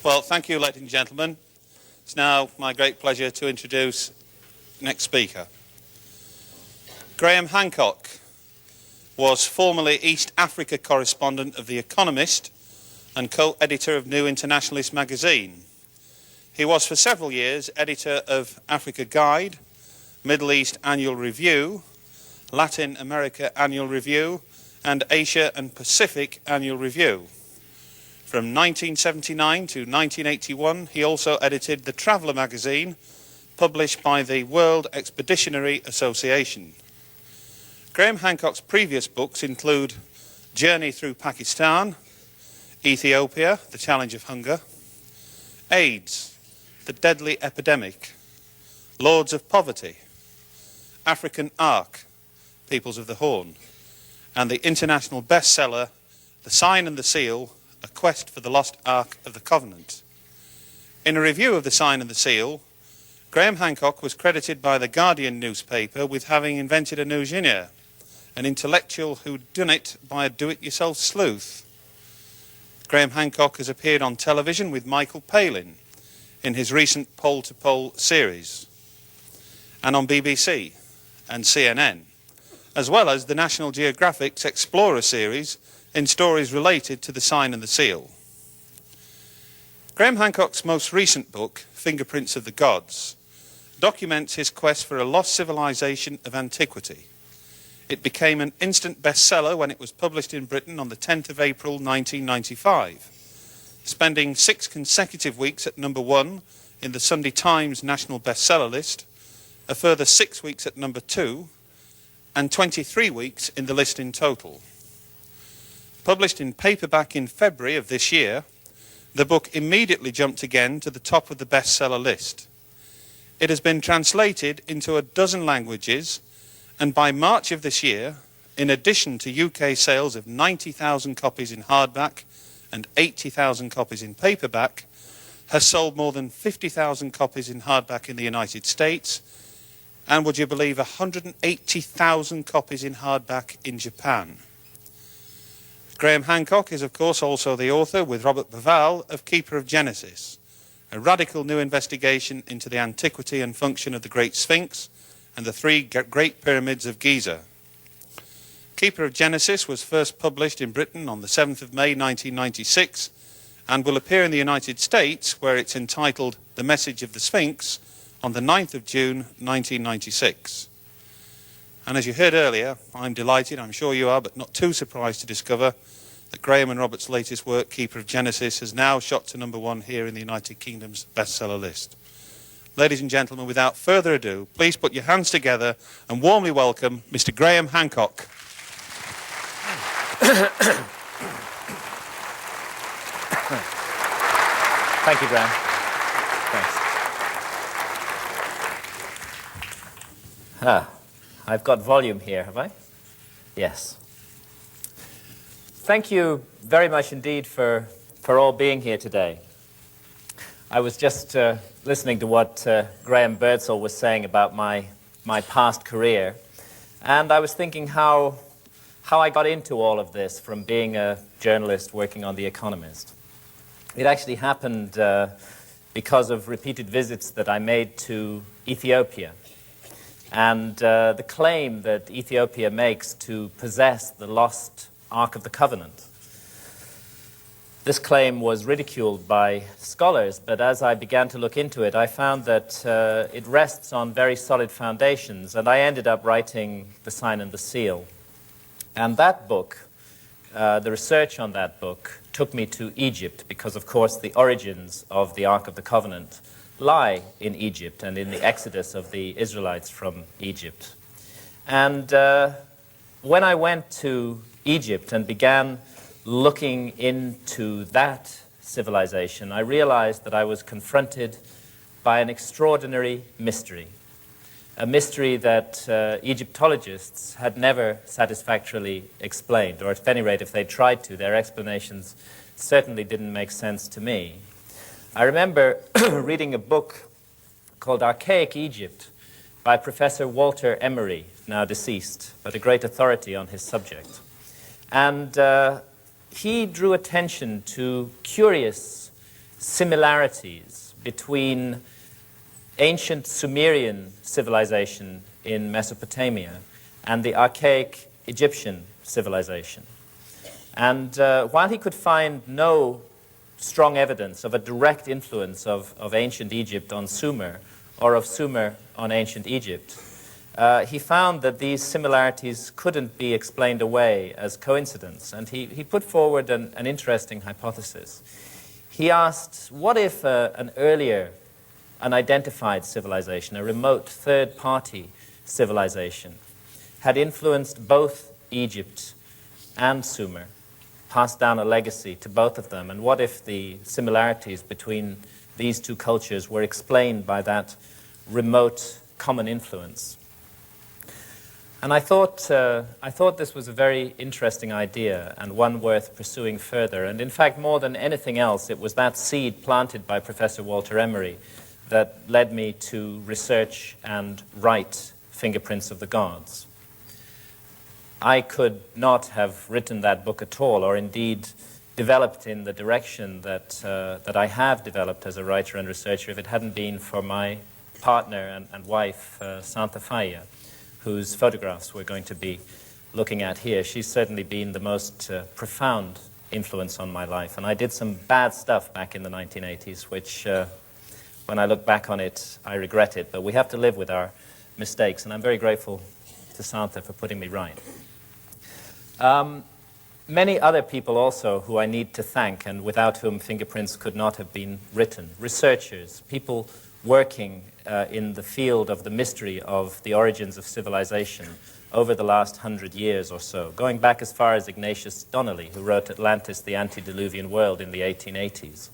Well, thank you, ladies and gentlemen. It's now my great pleasure to introduce the next speaker. Graham Hancock was formerly East Africa correspondent of The Economist and co-editor of New Internationalist magazine. He was for several years editor of Africa Guide, Middle East Annual Review, Latin America Annual Review, and Asia and Pacific Annual Review. From 1979 to 1981, he also edited the Traveller magazine, published by the World Expeditionary Association. Graham Hancock's previous books include Journey Through Pakistan, Ethiopia, The Challenge of Hunger, AIDS, The Deadly Epidemic, Lords of Poverty, African Ark, Peoples of the Horn, and the international bestseller, The Sign and the Seal, A Quest for the Lost Ark of the Covenant. In a review of The Sign and the Seal, Graham Hancock was credited by the Guardian newspaper with having invented a new genre, an intellectual who'd done it by a do-it-yourself sleuth. Graham Hancock has appeared on television with Michael Palin in his recent Pole to Pole series, and on BBC and CNN, as well as the National Geographic's Explorer series in stories related to The Sign and the Seal. Graham Hancock's most recent book, Fingerprints of the Gods, documents his quest for a lost civilization of antiquity. It became an instant bestseller when it was published in Britain on the 10th of April 1995, spending 6 consecutive weeks at number 1 in the Sunday Times National Bestseller list, a further 6 weeks at number 2, and 23 weeks in the list in total. Published in paperback in February of this year, the book immediately jumped again to the top of the bestseller list. It has been translated into a dozen languages, and by March of this year, in addition to UK sales of 90,000 copies in hardback and 80,000 copies in paperback, has sold more than 50,000 copies in hardback in the United States, and would you believe 180,000 copies in hardback in Japan. Graham Hancock is of course also the author, with Robert Bauval, of Keeper of Genesis, a radical new investigation into the antiquity and function of the Great Sphinx and the 3 Great Pyramids of Giza. Keeper of Genesis was first published in Britain on the 7th of May 1996 and will appear in the United States, where it's entitled The Message of the Sphinx, on the 9th of June 1996. And as you heard earlier, I'm delighted, I'm sure you are, but not too surprised to discover that Graham and Robert's latest work, Keeper of Genesis, has now shot to number 1 here in the United Kingdom's bestseller list. Ladies and gentlemen, without further ado, please put your hands together and warmly welcome Mr. Graham Hancock. Thank you, Graham. Thanks. I've got volume here, have I? Yes. Thank you very much indeed for all being here today. I was just listening to what Graham Birdsall was saying about my past career, and I was thinking how I got into all of this from being a journalist working on The Economist. It actually happened because of repeated visits that I made to Ethiopia, and the claim that Ethiopia makes to possess the lost Ark of the Covenant. This claim was ridiculed by scholars, but as I began to look into it, I found that it rests on very solid foundations, and I ended up writing The Sign and the Seal. And that book, the research on that book, took me to Egypt, because of course the origins of the Ark of the Covenant lie in Egypt and in the exodus of the Israelites from Egypt. And when I went to Egypt and began looking into that civilization, I realized that I was confronted by an extraordinary mystery, a mystery that Egyptologists had never satisfactorily explained, or at any rate, if they tried to, their explanations certainly didn't make sense to me. I remember reading a book called Archaic Egypt by Professor Walter Emery, now deceased, but a great authority on his subject. And he drew attention to curious similarities between ancient Sumerian civilization in Mesopotamia and the archaic Egyptian civilization. And while he could find no strong evidence of a direct influence of ancient Egypt on Sumer or of Sumer on ancient Egypt, he found that these similarities couldn't be explained away as coincidence, and he put forward an interesting hypothesis. He asked, what if an earlier unidentified civilization, a remote third-party civilization, had influenced both Egypt and Sumer, passed down a legacy to both of them, and what if the similarities between these two cultures were explained by that remote common influence? And I thought this was a very interesting idea and one worth pursuing further. And in fact, more than anything else, it was that seed planted by Professor Walter Emery that led me to research and write Fingerprints of the Gods. I could not have written that book at all, or indeed developed in the direction that I have developed as a writer and researcher, if it hadn't been for my partner and wife, Santa Faya, whose photographs we're going to be looking at here. She's certainly been the most profound influence on my life. And I did some bad stuff back in the 1980s, which, when I look back on it, I regret it. But we have to live with our mistakes, and I'm very grateful to Santa for putting me right. Many other people also who I need to thank, and without whom Fingerprints could not have been written. Researchers, people working in the field of the mystery of the origins of civilization over the last 100 years or so, going back as far as Ignatius Donnelly, who wrote Atlantis, the Antediluvian World in the 1880s.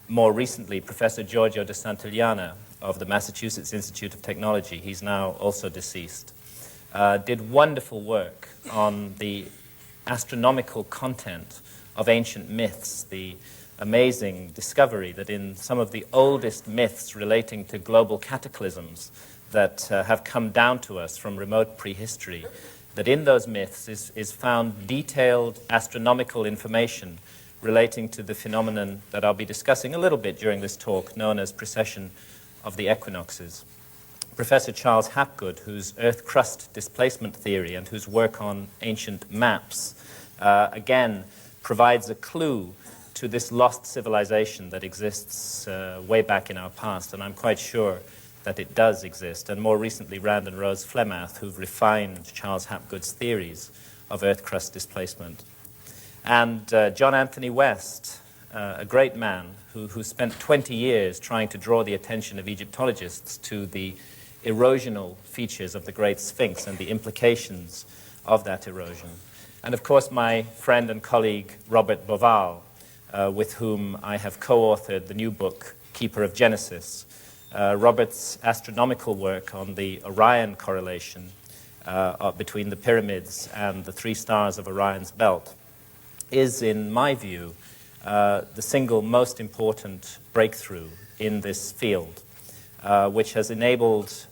More recently, Professor Giorgio de Santillana of the Massachusetts Institute of Technology, he's now also deceased, did wonderful work on the astronomical content of ancient myths, the amazing discovery that in some of the oldest myths relating to global cataclysms that have come down to us from remote prehistory, that in those myths is found detailed astronomical information relating to the phenomenon that I'll be discussing a little bit during this talk, known as precession of the equinoxes. Professor Charles Hapgood, whose Earth crust displacement theory and whose work on ancient maps, again, provides a clue to this lost civilization that exists way back in our past, and I'm quite sure that it does exist. And more recently, Rand and Rose Flemath, who've refined Charles Hapgood's theories of Earth crust displacement. And John Anthony West, a great man who spent 20 years trying to draw the attention of Egyptologists to the erosional features of the Great Sphinx and the implications of that erosion. And of course, my friend and colleague, Robert Boval, with whom I have co-authored the new book, Keeper of Genesis. Robert's astronomical work on the Orion correlation between the pyramids and the three stars of Orion's belt is, in my view, the single most important breakthrough in this field, which has enabled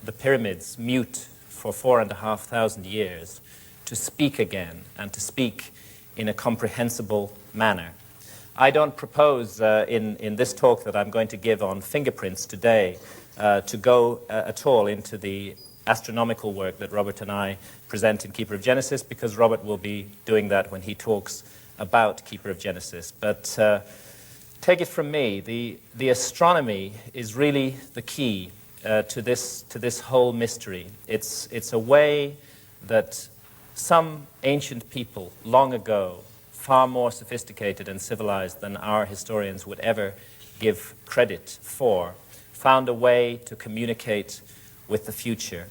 the pyramids, mute for 4,500 years, to speak again and to speak in a comprehensible manner. I don't propose in this talk that I'm going to give on fingerprints today to go at all into the astronomical work that Robert and I present in Keeper of Genesis, because Robert will be doing that when he talks about Keeper of Genesis. But take it from me, the astronomy is really the key to this whole mystery. It's a way that some ancient people long ago, far more sophisticated and civilized than our historians would ever give credit for, found a way to communicate with the future,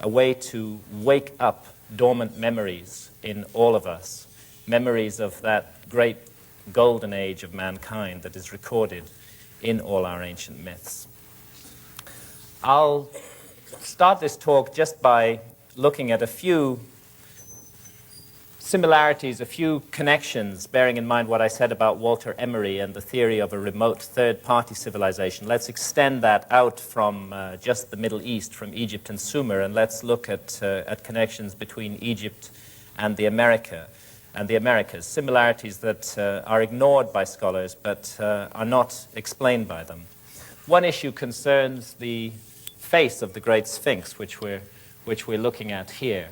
a way to wake up dormant memories in all of us, memories of that great golden age of mankind that is recorded in all our ancient myths. I'll start this talk just by looking at a few similarities, a few connections, bearing in mind what I said about Walter Emery and the theory of a remote third-party civilization. Let's extend that out from just the Middle East, from Egypt and Sumer, and let's look at connections between Egypt and the America. and the Americas, similarities that are ignored by scholars but are not explained by them. One issue concerns the face of the Great Sphinx, which we're looking at here.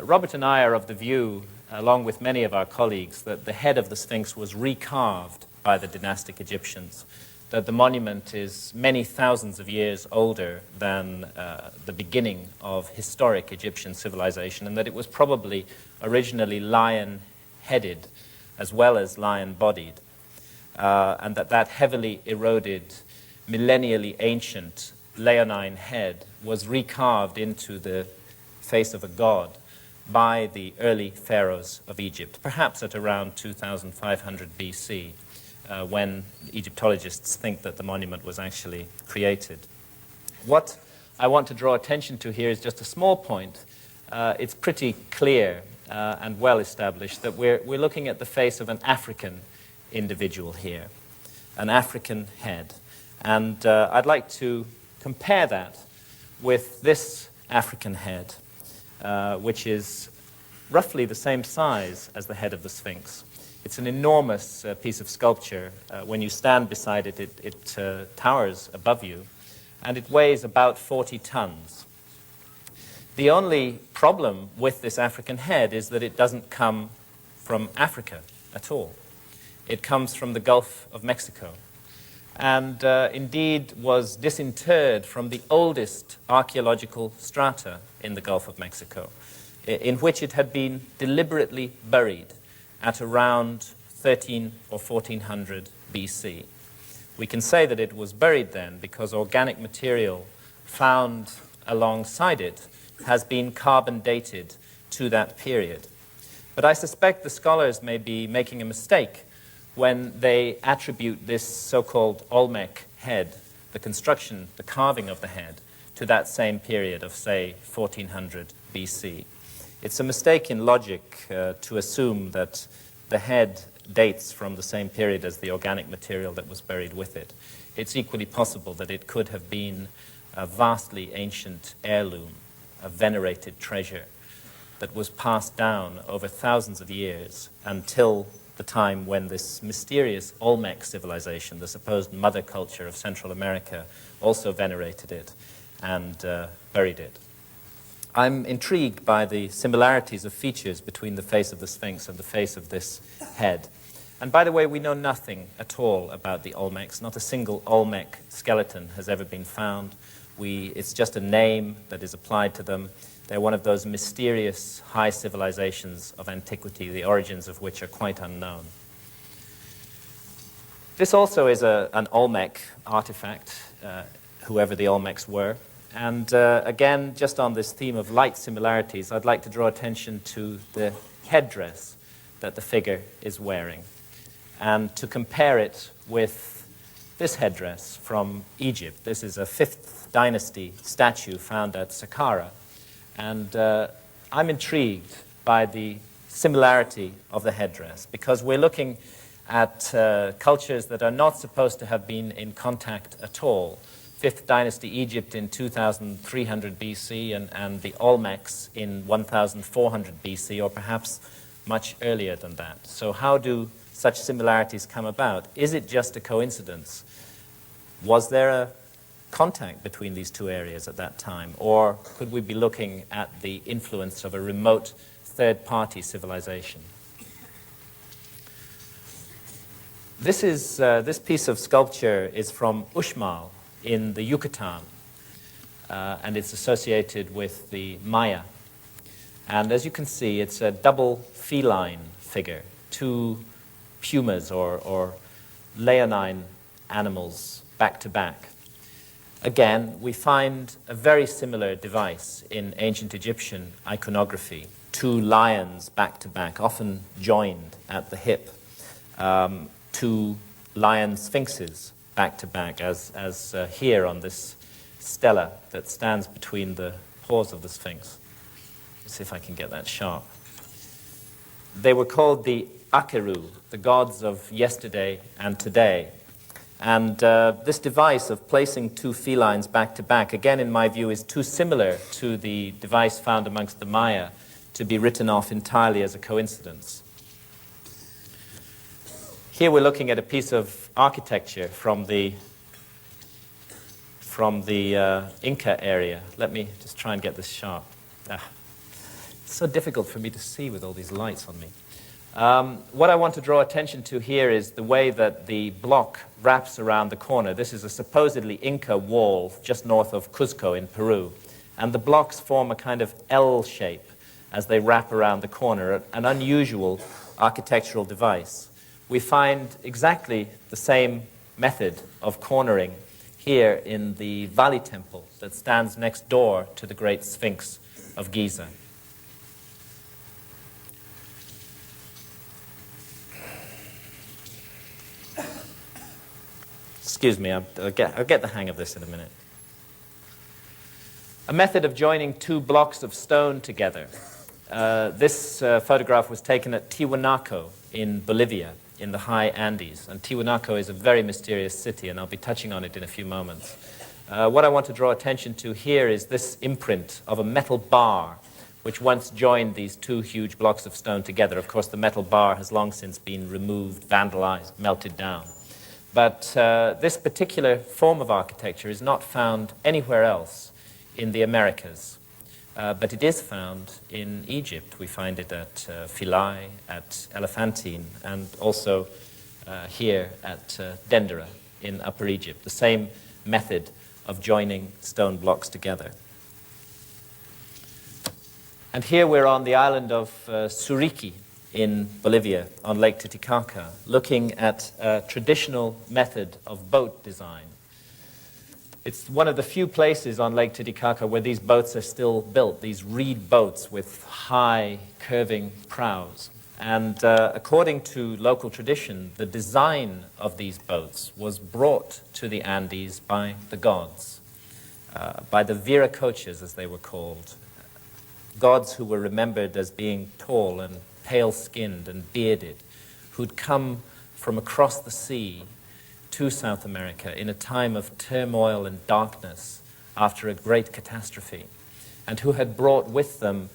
Robert and I are of the view, along with many of our colleagues, that the head of the Sphinx was recarved by the dynastic Egyptians, that the monument is many thousands of years older than the beginning of historic Egyptian civilization, and that it was probably originally lion-headed as well as lion-bodied, and that heavily eroded, millennially ancient leonine head was recarved into the face of a god by the early pharaohs of Egypt, perhaps at around 2500 BC, when Egyptologists think that the monument was actually created. What I want to draw attention to here is just a small point. It's pretty clear and well established that we're looking at the face of an African individual here, an African head. And I'd like to compare that with this African head, which is roughly the same size as the head of the Sphinx. It's an enormous piece of sculpture. When you stand beside it, it towers above you, and it weighs about 40 tons. The only problem with this African head is that it doesn't come from Africa at all. It comes from the Gulf of Mexico, and indeed was disinterred from the oldest archaeological strata in the Gulf of Mexico, in which it had been deliberately buried at around 13 or 1400 BC. We can say that it was buried then because organic material found alongside it has been carbon dated to that period. But I suspect the scholars may be making a mistake when they attribute this so-called Olmec head, the construction, the carving of the head, to that same period of, say, 1400 BC. It's a mistake in logic to assume that the head dates from the same period as the organic material that was buried with it. It's equally possible that it could have been a vastly ancient heirloom, a venerated treasure that was passed down over thousands of years until the time when this mysterious Olmec civilization, the supposed mother culture of Central America, also venerated it and buried it. I'm intrigued by the similarities of features between the face of the Sphinx and the face of this head. And by the way, we know nothing at all about the Olmecs. Not a single Olmec skeleton has ever been found. It's just a name that is applied to them. They're one of those mysterious high civilizations of antiquity, the origins of which are quite unknown. This also is an Olmec artifact, whoever the Olmecs were. And again, just on this theme of light similarities, I'd like to draw attention to the headdress that the figure is wearing, and to compare it with this headdress from Egypt. This is a 5th dynasty statue found at Saqqara. And I'm intrigued by the similarity of the headdress, because we're looking at cultures that are not supposed to have been in contact at all. 5th dynasty Egypt in 2300 BC and the Olmecs in 1400 BC, or perhaps much earlier than that. So how do such similarities come about? Is it just a coincidence? Was there a contact between these two areas at that time, or could we be looking at the influence of a remote third-party civilization? This piece of sculpture is from Uxmal in the Yucatan, and it's associated with the Maya. And as you can see, it's a double feline figure, two pumas or leonine animals back to back. Again, we find a very similar device in ancient Egyptian iconography, two lions back to back, often joined at the hip, two lion sphinxes back to back, as here on this stela that stands between the paws of the Sphinx. Let's see if I can get that sharp. They were called the Akeru, the gods of yesterday and today. And this device of placing two felines back to back, again, in my view, is too similar to the device found amongst the Maya to be written off entirely as a coincidence. Here we're looking at a piece of architecture from the Inca area. Let me just try and get this sharp. It's so difficult for me to see with all these lights on me. What I want to draw attention to here is the way that the block wraps around the corner. This is a supposedly Inca wall just north of Cuzco in Peru. And the blocks form a kind of L shape as they wrap around the corner, an unusual architectural device. We find exactly the same method of cornering here in the Valley Temple that stands next door to the Great Sphinx of Giza. Excuse me, I'll get the hang of this in a minute. A method of joining two blocks of stone together. This photograph was taken at Tiwanaku in Bolivia, in the high Andes. And Tiwanaku is a very mysterious city, and I'll be touching on it in a few moments. What I want to draw attention to here is this imprint of a metal bar, which once joined these two huge blocks of stone together. Of course, the metal bar has long since been removed, vandalized, melted down. But this particular form of architecture is not found anywhere else in the Americas. But it is found in Egypt. We find it at Philae, at Elephantine, and also here at Dendera in Upper Egypt. The same method of joining stone blocks together. And here we're on the island of Suriqui in Bolivia, on Lake Titicaca, looking at a traditional method of boat design. It's one of the few places on Lake Titicaca where these boats are still built, these reed boats with high, curving prows. And according to local tradition, the design of these boats was brought to the Andes by the gods, by the Viracochas, as they were called, gods who were remembered as being tall and pale-skinned and bearded, who'd come from across the sea to South America in a time of turmoil and darkness after a great catastrophe, and who had brought with them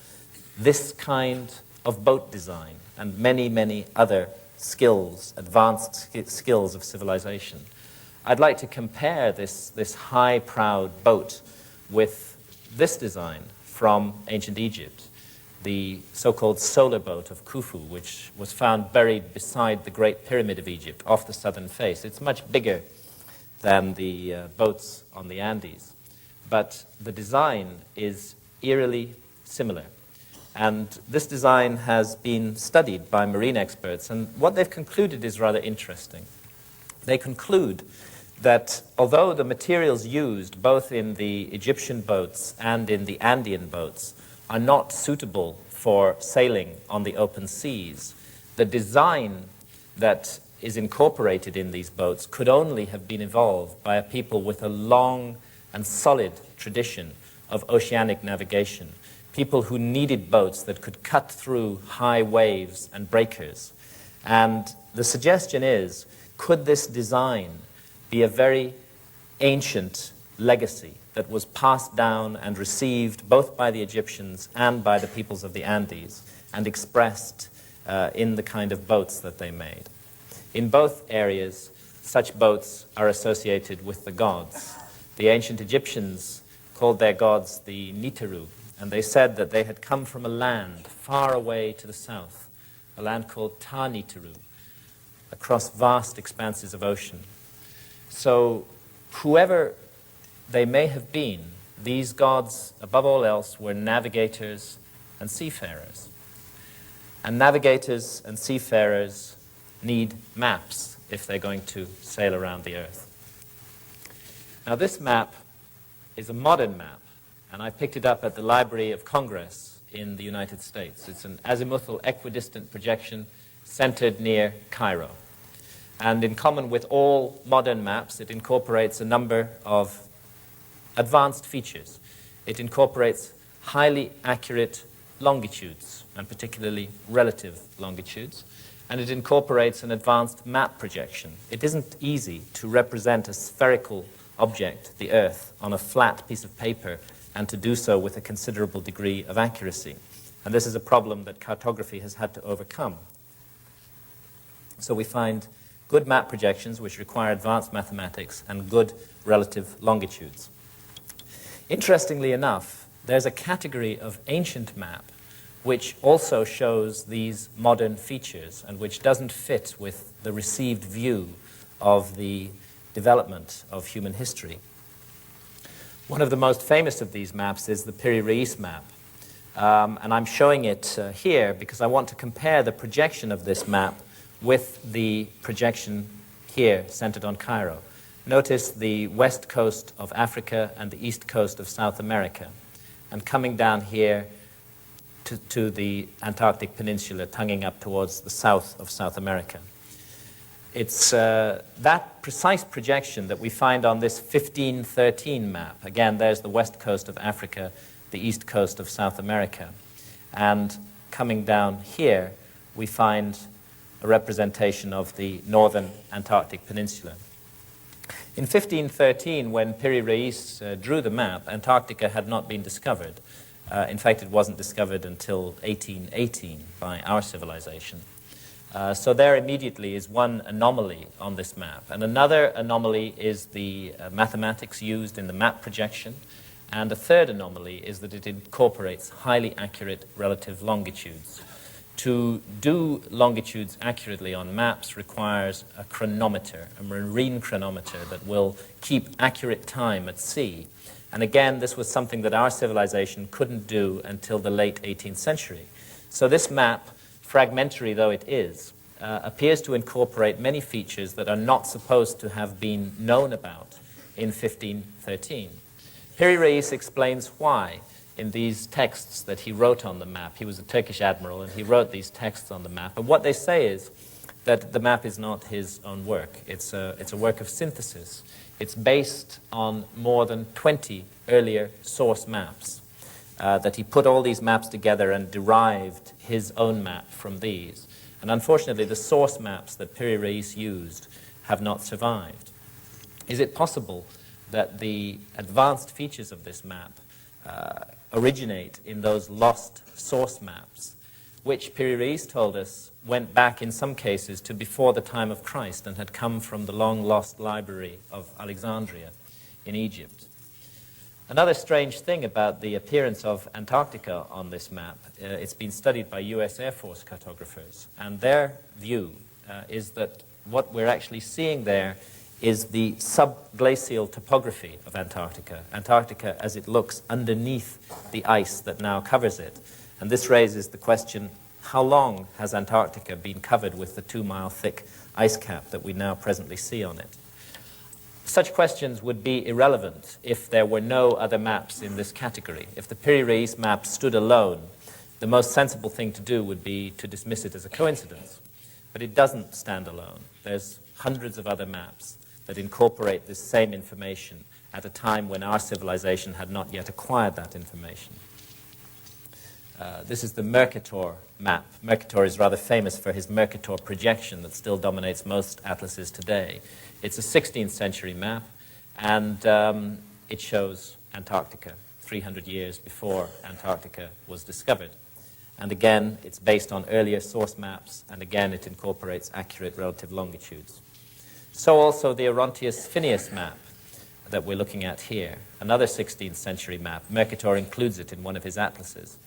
this kind of boat design and many, many other skills, advanced skills of civilization. I'd like to compare this high-prowed boat with this design from ancient Egypt, the so-called solar boat of Khufu, which was found buried beside the Great Pyramid of Egypt off the southern face. It's much bigger than the boats on the Andes, but the design is eerily similar. And this design has been studied by marine experts, and what they've concluded is rather interesting. They conclude that although the materials used both in the Egyptian boats and in the Andean boats are not suitable for sailing on the open seas, the design that is incorporated in these boats could only have been evolved by a people with a long and solid tradition of oceanic navigation, people who needed boats that could cut through high waves and breakers. And the suggestion is, could this design be a very ancient legacy that was passed down and received both by the Egyptians and by the peoples of the Andes and expressed in the kind of boats that they made? In both areas, such boats are associated with the gods. The ancient Egyptians called their gods the Niteru, and they said that they had come from a land far away to the south, a land called Ta-Niteru, across vast expanses of ocean. So whoever they may have been, these gods, above all else, were navigators and seafarers. And navigators and seafarers need maps if they're going to sail around the earth. Now, this map is a modern map, and I picked it up at the Library of Congress in the United States. It's an azimuthal equidistant projection centered near Cairo. And in common with all modern maps, it incorporates a number of advanced features. It incorporates highly accurate longitudes, and particularly relative longitudes, and it incorporates an advanced map projection. It isn't easy to represent a spherical object, the Earth, on a flat piece of paper, and to do so with a considerable degree of accuracy. And this is a problem that cartography has had to overcome. So we find good map projections which require advanced mathematics, and good relative longitudes. Interestingly enough, there's a category of ancient map which also shows these modern features and which doesn't fit with the received view of the development of human history. One of the most famous of these maps is the Piri-Reis map. And I'm showing it here because I want to compare the projection of this map with the projection here centered on Cairo. Notice the west coast of Africa and the east coast of South America, and coming down here to the Antarctic Peninsula, tonguing up towards the south of South America. It's that precise projection that we find on this 1513 map. Again, there's the west coast of Africa, the east coast of South America. And coming down here, we find a representation of the northern Antarctic Peninsula. In 1513, when Piri-Reis drew the map, Antarctica had not been discovered. In fact, it wasn't discovered until 1818 by our civilization. So there immediately is one anomaly on this map. And another anomaly is the mathematics used in the map projection. And a third anomaly is that it incorporates highly accurate relative longitudes. To do longitudes accurately on maps requires a chronometer, a marine chronometer that will keep accurate time at sea. And again, this was something that our civilization couldn't do until the late 18th century. So this map, fragmentary though it is, appears to incorporate many features that are not supposed to have been known about in 1513. Piri-Reis explains why in these texts that he wrote on the map. He was a Turkish admiral, and he wrote these texts on the map. And what they say is that the map is not his own work. It's a work of synthesis. It's based on more than 20 earlier source maps, that he put all these maps together and derived his own map from these. And unfortunately, the source maps that Piri-Reis used have not survived. Is it possible that the advanced features of this map originate in those lost source maps, which Piri-Reis told us went back in some cases to before the time of Christ and had come from the long-lost library of Alexandria in Egypt? Another strange thing about the appearance of Antarctica on this map, it's been studied by US Air Force cartographers, and their view is that what we're actually seeing there is the subglacial topography of Antarctica. Antarctica as it looks underneath the ice that now covers it. And this raises the question, how long has Antarctica been covered with the 2-mile thick ice cap that we now presently see on it? Such questions would be irrelevant if there were no other maps in this category. If the Piri-Reis map stood alone, the most sensible thing to do would be to dismiss it as a coincidence. But it doesn't stand alone. There's hundreds of other maps that incorporate this same information at a time when our civilization had not yet acquired that information. This is the Mercator map. Mercator is rather famous for his Mercator projection that still dominates most atlases today. It's a 16th century map, and it shows Antarctica 300 years before Antarctica was discovered. And again, it's based on earlier source maps, and again, it incorporates accurate relative longitudes. So also the Orontius Phineus map that we're looking at here, another 16th century map. Mercator includes it in one of his atlases.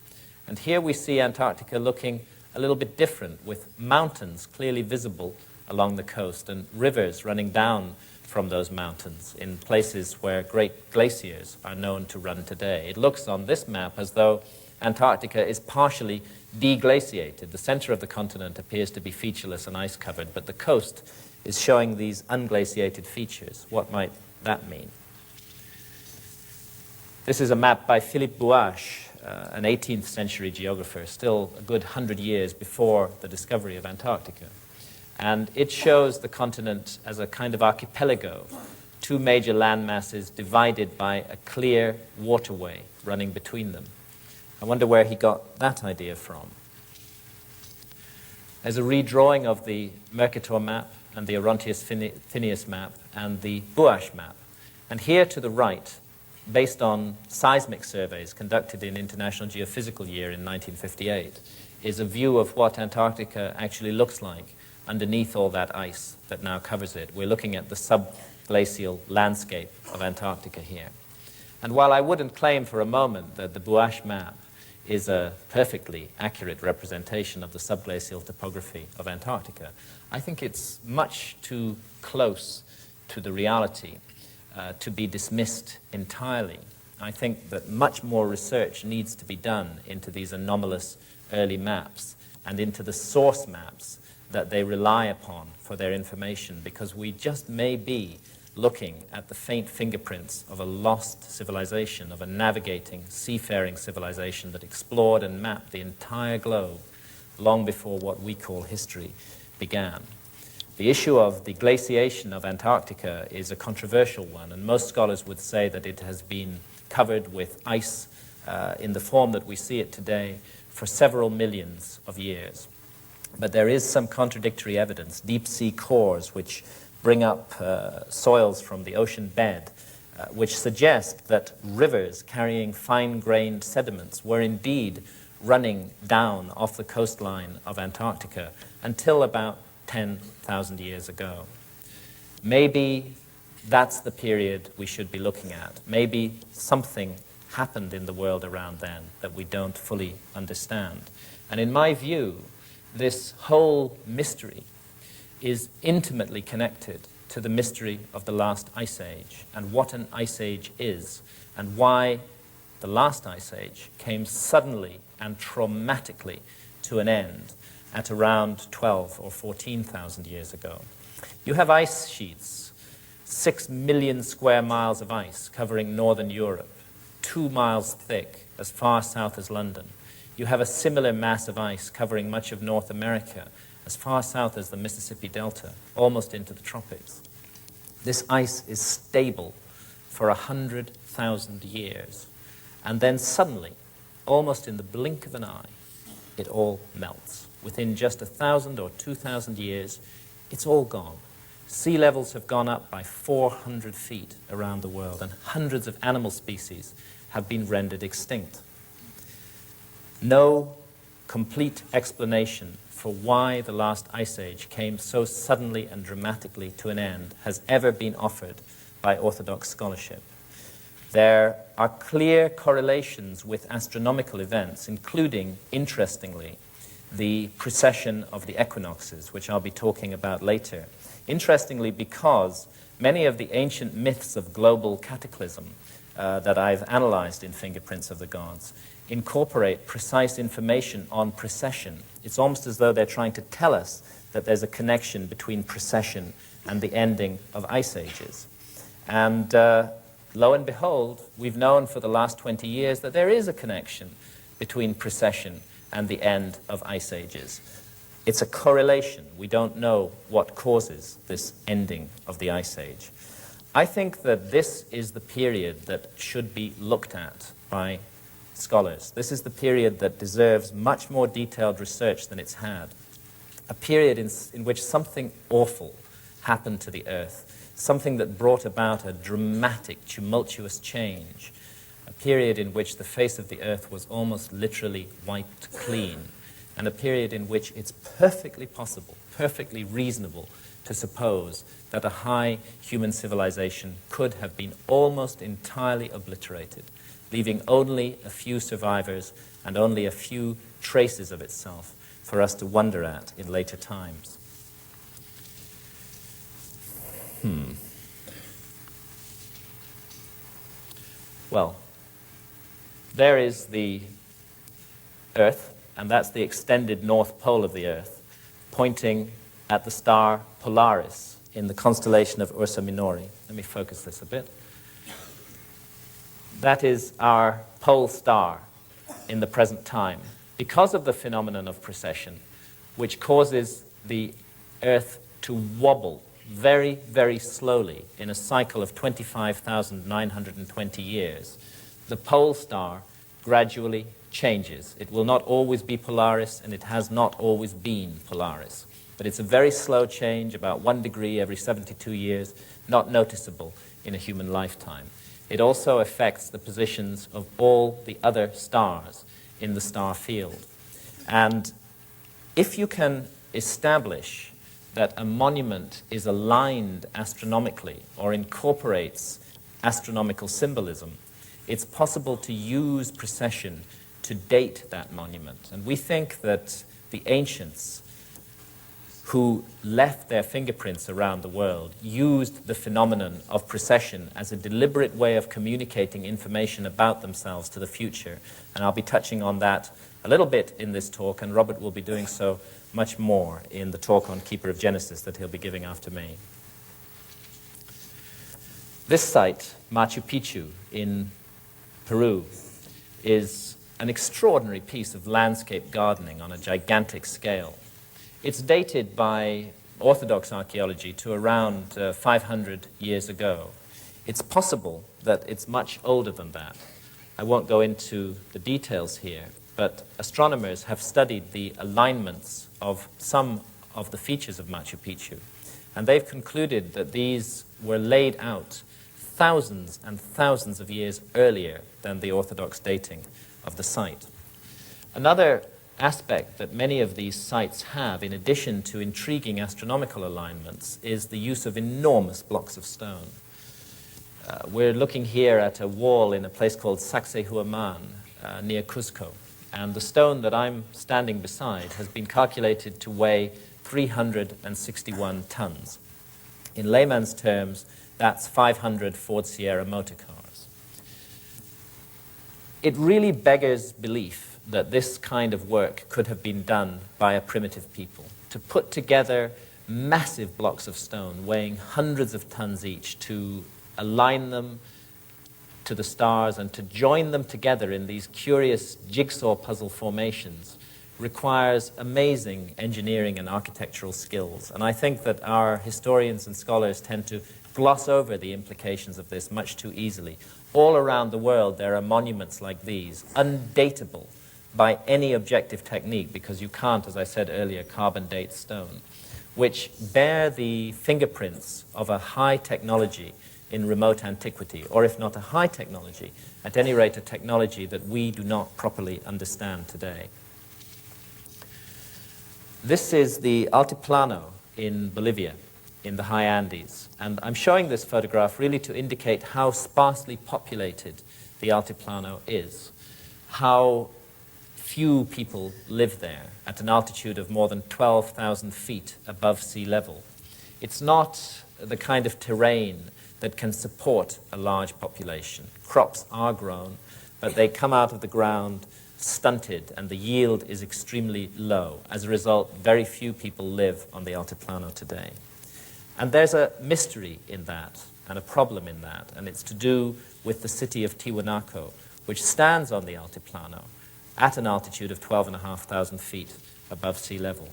And here we see Antarctica looking a little bit different, with mountains clearly visible along the coast and rivers running down from those mountains in places where great glaciers are known to run today. It looks on this map as though Antarctica is partially deglaciated. The center of the continent appears to be featureless and ice-covered, but the coast is showing these unglaciated features. What might that mean? This is a map by Philippe Bouache, an 18th century geographer, still a good 100 years before the discovery of Antarctica. And it shows the continent as a kind of archipelago, 2 major land masses divided by a clear waterway running between them. I wonder where he got that idea from. There's a redrawing of the Mercator map and the Orontius Phineus map and the Bouache map. And here to the right, based on seismic surveys conducted in International Geophysical Year in 1958, is a view of what Antarctica actually looks like underneath all that ice that now covers it. We're looking at the subglacial landscape of Antarctica here. And while I wouldn't claim for a moment that the Buache map is a perfectly accurate representation of the subglacial topography of Antarctica, I think it's much too close to the reality to be dismissed entirely. I think that much more research needs to be done into these anomalous early maps and into the source maps that they rely upon for their information, because we just may be looking at the faint fingerprints of a lost civilization, of a navigating, seafaring civilization that explored and mapped the entire globe long before what we call history began. The issue of the glaciation of Antarctica is a controversial one, and most scholars would say that it has been covered with ice in the form that we see it today for several millions of years. But there is some contradictory evidence, deep sea cores which bring up soils from the ocean bed, which suggest that rivers carrying fine-grained sediments were indeed running down off the coastline of Antarctica until about 10,000 years ago. Maybe that's the period we should be looking at. Maybe something happened in the world around then that we don't fully understand. And in my view, this whole mystery is intimately connected to the mystery of the last ice age and what an ice age is and why the last ice age came suddenly and traumatically to an end at around 12 or 14,000 years ago. You have ice sheets, 6 million square miles of ice covering northern Europe, 2 miles thick as far south as London. You have a similar mass of ice covering much of North America, as far south as the Mississippi Delta, almost into the tropics. This ice is stable for 100,000 years. And then suddenly, almost in the blink of an eye, it all melts. Within just 1,000 or 2,000 years, it's all gone. Sea levels have gone up by 400 feet around the world, and hundreds of animal species have been rendered extinct. No complete explanation for why the last ice age came so suddenly and dramatically to an end has ever been offered by orthodox scholarship. There are clear correlations with astronomical events, including, interestingly, the precession of the equinoxes, which I'll be talking about later. Interestingly, because many of the ancient myths of global cataclysm that I've analyzed in Fingerprints of the Gods incorporate precise information on precession. It's almost as though they're trying to tell us that there's a connection between precession and the ending of ice ages. And lo and behold, we've known for the last 20 years that there is a connection between precession and the end of ice ages. It's a correlation. We don't know what causes this ending of the ice age. I think that this is the period that should be looked at by scholars. This is the period that deserves much more detailed research than it's had. A period in which something awful happened to the Earth, something that brought about a dramatic, tumultuous change. A period in which the face of the Earth was almost literally wiped clean. And a period in which it's perfectly possible, perfectly reasonable to suppose that a high human civilization could have been almost entirely obliterated, leaving only a few survivors and only a few traces of itself for us to wonder at in later times. Well, there is the Earth, and that's the extended north pole of the Earth, pointing at the star Polaris in the constellation of Ursa Minori. Let me focus this a bit. That is our pole star in the present time, because of the phenomenon of precession, which causes the Earth to wobble very, very slowly in a cycle of 25,920 years. The pole star gradually changes. It will not always be Polaris, and it has not always been Polaris. But it's a very slow change, about 1 degree every 72 years, not noticeable in a human lifetime. It also affects the positions of all the other stars in the star field. And if you can establish that a monument is aligned astronomically or incorporates astronomical symbolism, it's possible to use precession to date that monument. And we think that the ancients who left their fingerprints around the world used the phenomenon of precession as a deliberate way of communicating information about themselves to the future. And I'll be touching on that a little bit in this talk, and Robert will be doing so much more in the talk on Keeper of Genesis that he'll be giving after me. This site, Machu Picchu in Peru, is an extraordinary piece of landscape gardening on a gigantic scale. It's dated by Orthodox archaeology to around 500 years ago. It's possible that it's much older than that. I won't go into the details here, but astronomers have studied the alignments of some of the features of Machu Picchu, and they've concluded that these were laid out thousands and thousands of years earlier than the Orthodox dating of the site. Another aspect that many of these sites have, in addition to intriguing astronomical alignments, is the use of enormous blocks of stone. We're looking here at a wall in a place called Sacsayhuaman near Cuzco, and the stone that I'm standing beside has been calculated to weigh 361 tons. In layman's terms, that's 500 Ford Sierra motor cars. It really beggars belief that this kind of work could have been done by a primitive people, to put together massive blocks of stone weighing hundreds of tons each, to align them to the stars and to join them together in these curious jigsaw puzzle formations requires amazing engineering and architectural skills. And I think that our historians and scholars tend to gloss over the implications of this much too easily. All around the world there are monuments like these, undateable by any objective technique, because you can't, as I said earlier, carbon date stone, which bear the fingerprints of a high technology in remote antiquity, or if not a high technology, at any rate a technology that we do not properly understand today. This is the Altiplano in Bolivia, in the high Andes, and I'm showing this photograph really to indicate how sparsely populated the Altiplano is, how few people live there at an altitude of more than 12,000 feet above sea level. It's not the kind of terrain that can support a large population. Crops are grown, but they come out of the ground stunted, and the yield is extremely low. As a result, very few people live on the Altiplano today. And there's a mystery in that, and a problem in that, and it's to do with the city of Tiwanaku, which stands on the Altiplano at an altitude of 12,500 feet above sea level.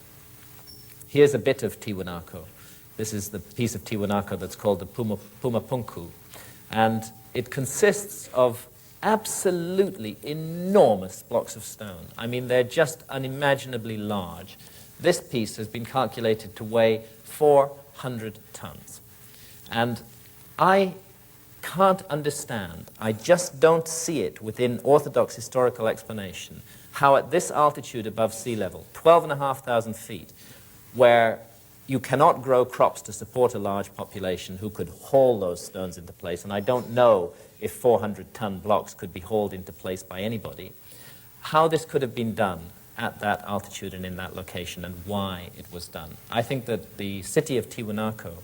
Here's a bit of Tiwanaku. This is the piece of Tiwanaku that's called the Pumapunku, and it consists of absolutely enormous blocks of stone. I mean, they're just unimaginably large. This piece has been calculated to weigh 400 tons. And I can't understand, I just don't see it within orthodox historical explanation, how at this altitude above sea level, 12,500 feet, where you cannot grow crops to support a large population who could haul those stones into place, and I don't know if 400-ton blocks could be hauled into place by anybody, how this could have been done at that altitude and in that location, and why it was done. I think that the city of Tiwanaku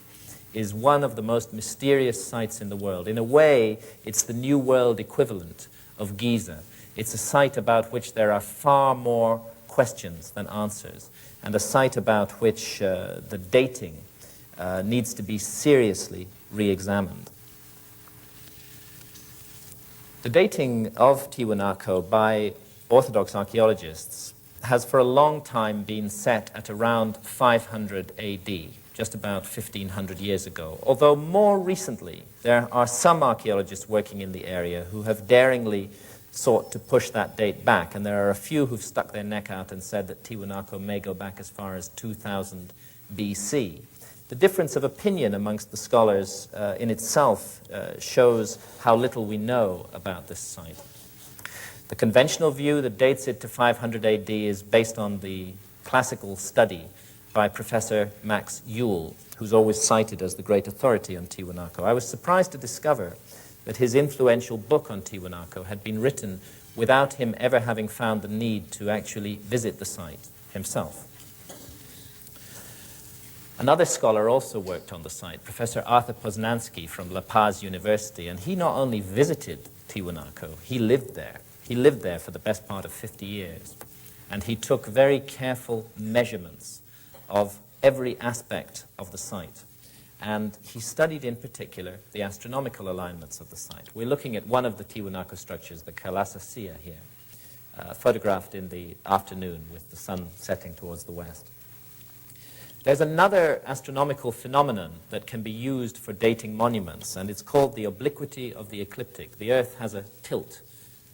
is one of the most mysterious sites in the world. In a way, it's the New World equivalent of Giza. It's a site about which there are far more questions than answers, and a site about which the dating needs to be seriously re-examined. The dating of Tiwanaku by Orthodox archaeologists has for a long time been set at around 500 AD, just about 1,500 years ago. Although more recently, there are some archaeologists working in the area who have daringly sought to push that date back, and there are a few who've stuck their neck out and said that Tiwanaku may go back as far as 2000 BC. The difference of opinion amongst the scholars in itself shows how little we know about this site. The conventional view that dates it to 500 AD is based on the classical study by Professor Max Ewell, who's always cited as the great authority on Tiwanaku. I was surprised to discover that his influential book on Tiwanaku had been written without him ever having found the need to actually visit the site himself. Another scholar also worked on the site, Professor Arthur Poznansky from La Paz University, and he not only visited Tiwanaku, he lived there. He lived there for the best part of 50 years, and he took very careful measurements of every aspect of the site. And he studied in particular the astronomical alignments of the site. We're looking at one of the Tiwanaku structures, the Kalasasia here, photographed in the afternoon with the sun setting towards the west. There's another astronomical phenomenon that can be used for dating monuments, and it's called the obliquity of the ecliptic. The Earth has a tilt.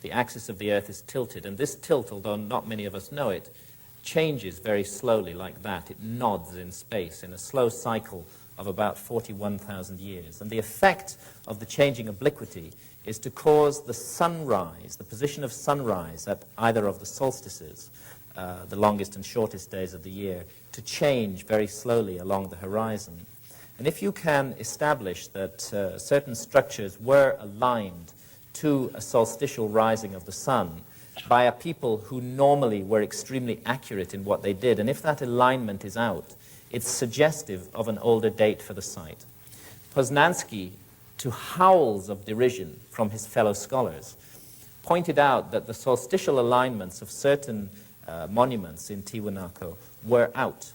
The axis of the Earth is tilted, and this tilt, although not many of us know it, changes very slowly like that. It nods in space in a slow cycle of about 41,000 years. And the effect of the changing obliquity is to cause the sunrise, the position of sunrise at either of the solstices, the longest and shortest days of the year, to change very slowly along the horizon. And if you can establish that certain structures were aligned to a solstitial rising of the sun by a people who normally were extremely accurate in what they did, and if that alignment is out, it's suggestive of an older date for the site. Poznansky, to howls of derision from his fellow scholars, pointed out that the solstitial alignments of certain monuments in Tiwanaku were out.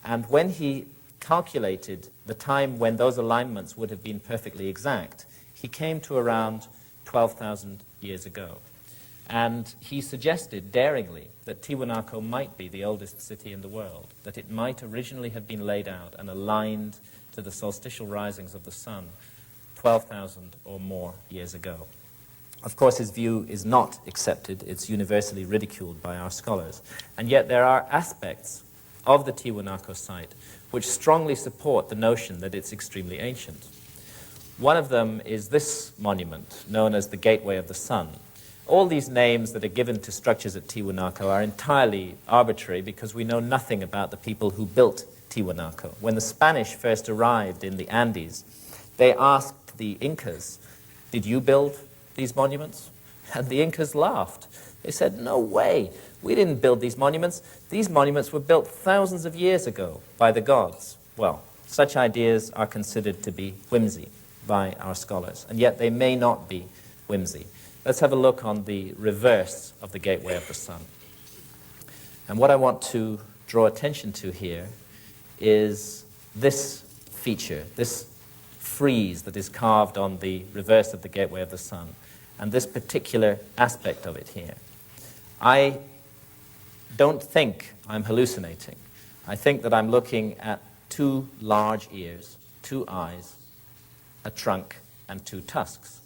And when he calculated the time when those alignments would have been perfectly exact, he came to around 12,000 years ago. And he suggested daringly that Tiwanaku might be the oldest city in the world, that it might originally have been laid out and aligned to the solstitial risings of the sun 12,000 or more years ago. Of course, his view is not accepted. It's universally ridiculed by our scholars. And yet there are aspects of the Tiwanaku site which strongly support the notion that it's extremely ancient. One of them is this monument, known as the Gateway of the Sun. All these names that are given to structures at Tiwanaku are entirely arbitrary because we know nothing about the people who built Tiwanaku. When the Spanish first arrived in the Andes, they asked the Incas, "Did you build these monuments?" And the Incas laughed. They said, "No way, we didn't build these monuments. These monuments were built thousands of years ago by the gods." Well, such ideas are considered to be whimsy by our scholars, and yet they may not be whimsy. Let's have a look on the reverse of the Gateway of the Sun. And what I want to draw attention to here is this feature, this frieze that is carved on the reverse of the Gateway of the Sun, and this particular aspect of it here. I don't think I'm hallucinating. I think that I'm looking at two large ears, two eyes, a trunk, and two tusks.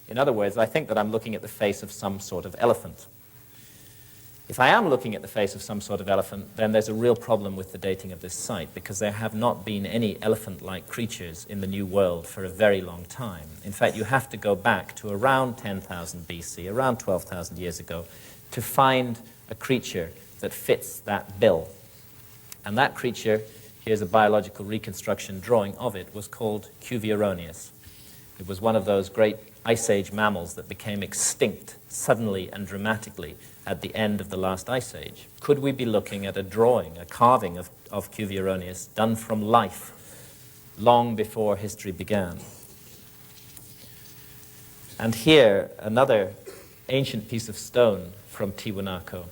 In other words, I think that I'm looking at the face of some sort of elephant. If I am looking at the face of some sort of elephant, then there's a real problem with the dating of this site, because there have not been any elephant-like creatures in the New World for a very long time. In fact, you have to go back to around 10,000 BC, around 12,000 years ago, to find a creature that fits that bill. And that creature, here's a biological reconstruction drawing of it, was called Cuvier. It was one of those great Ice Age mammals that became extinct suddenly and dramatically at the end of the last Ice Age. Could we be looking at a drawing, a carving of Cuvier done from life long before history began? And here, another ancient piece of stone from Tiwanaku.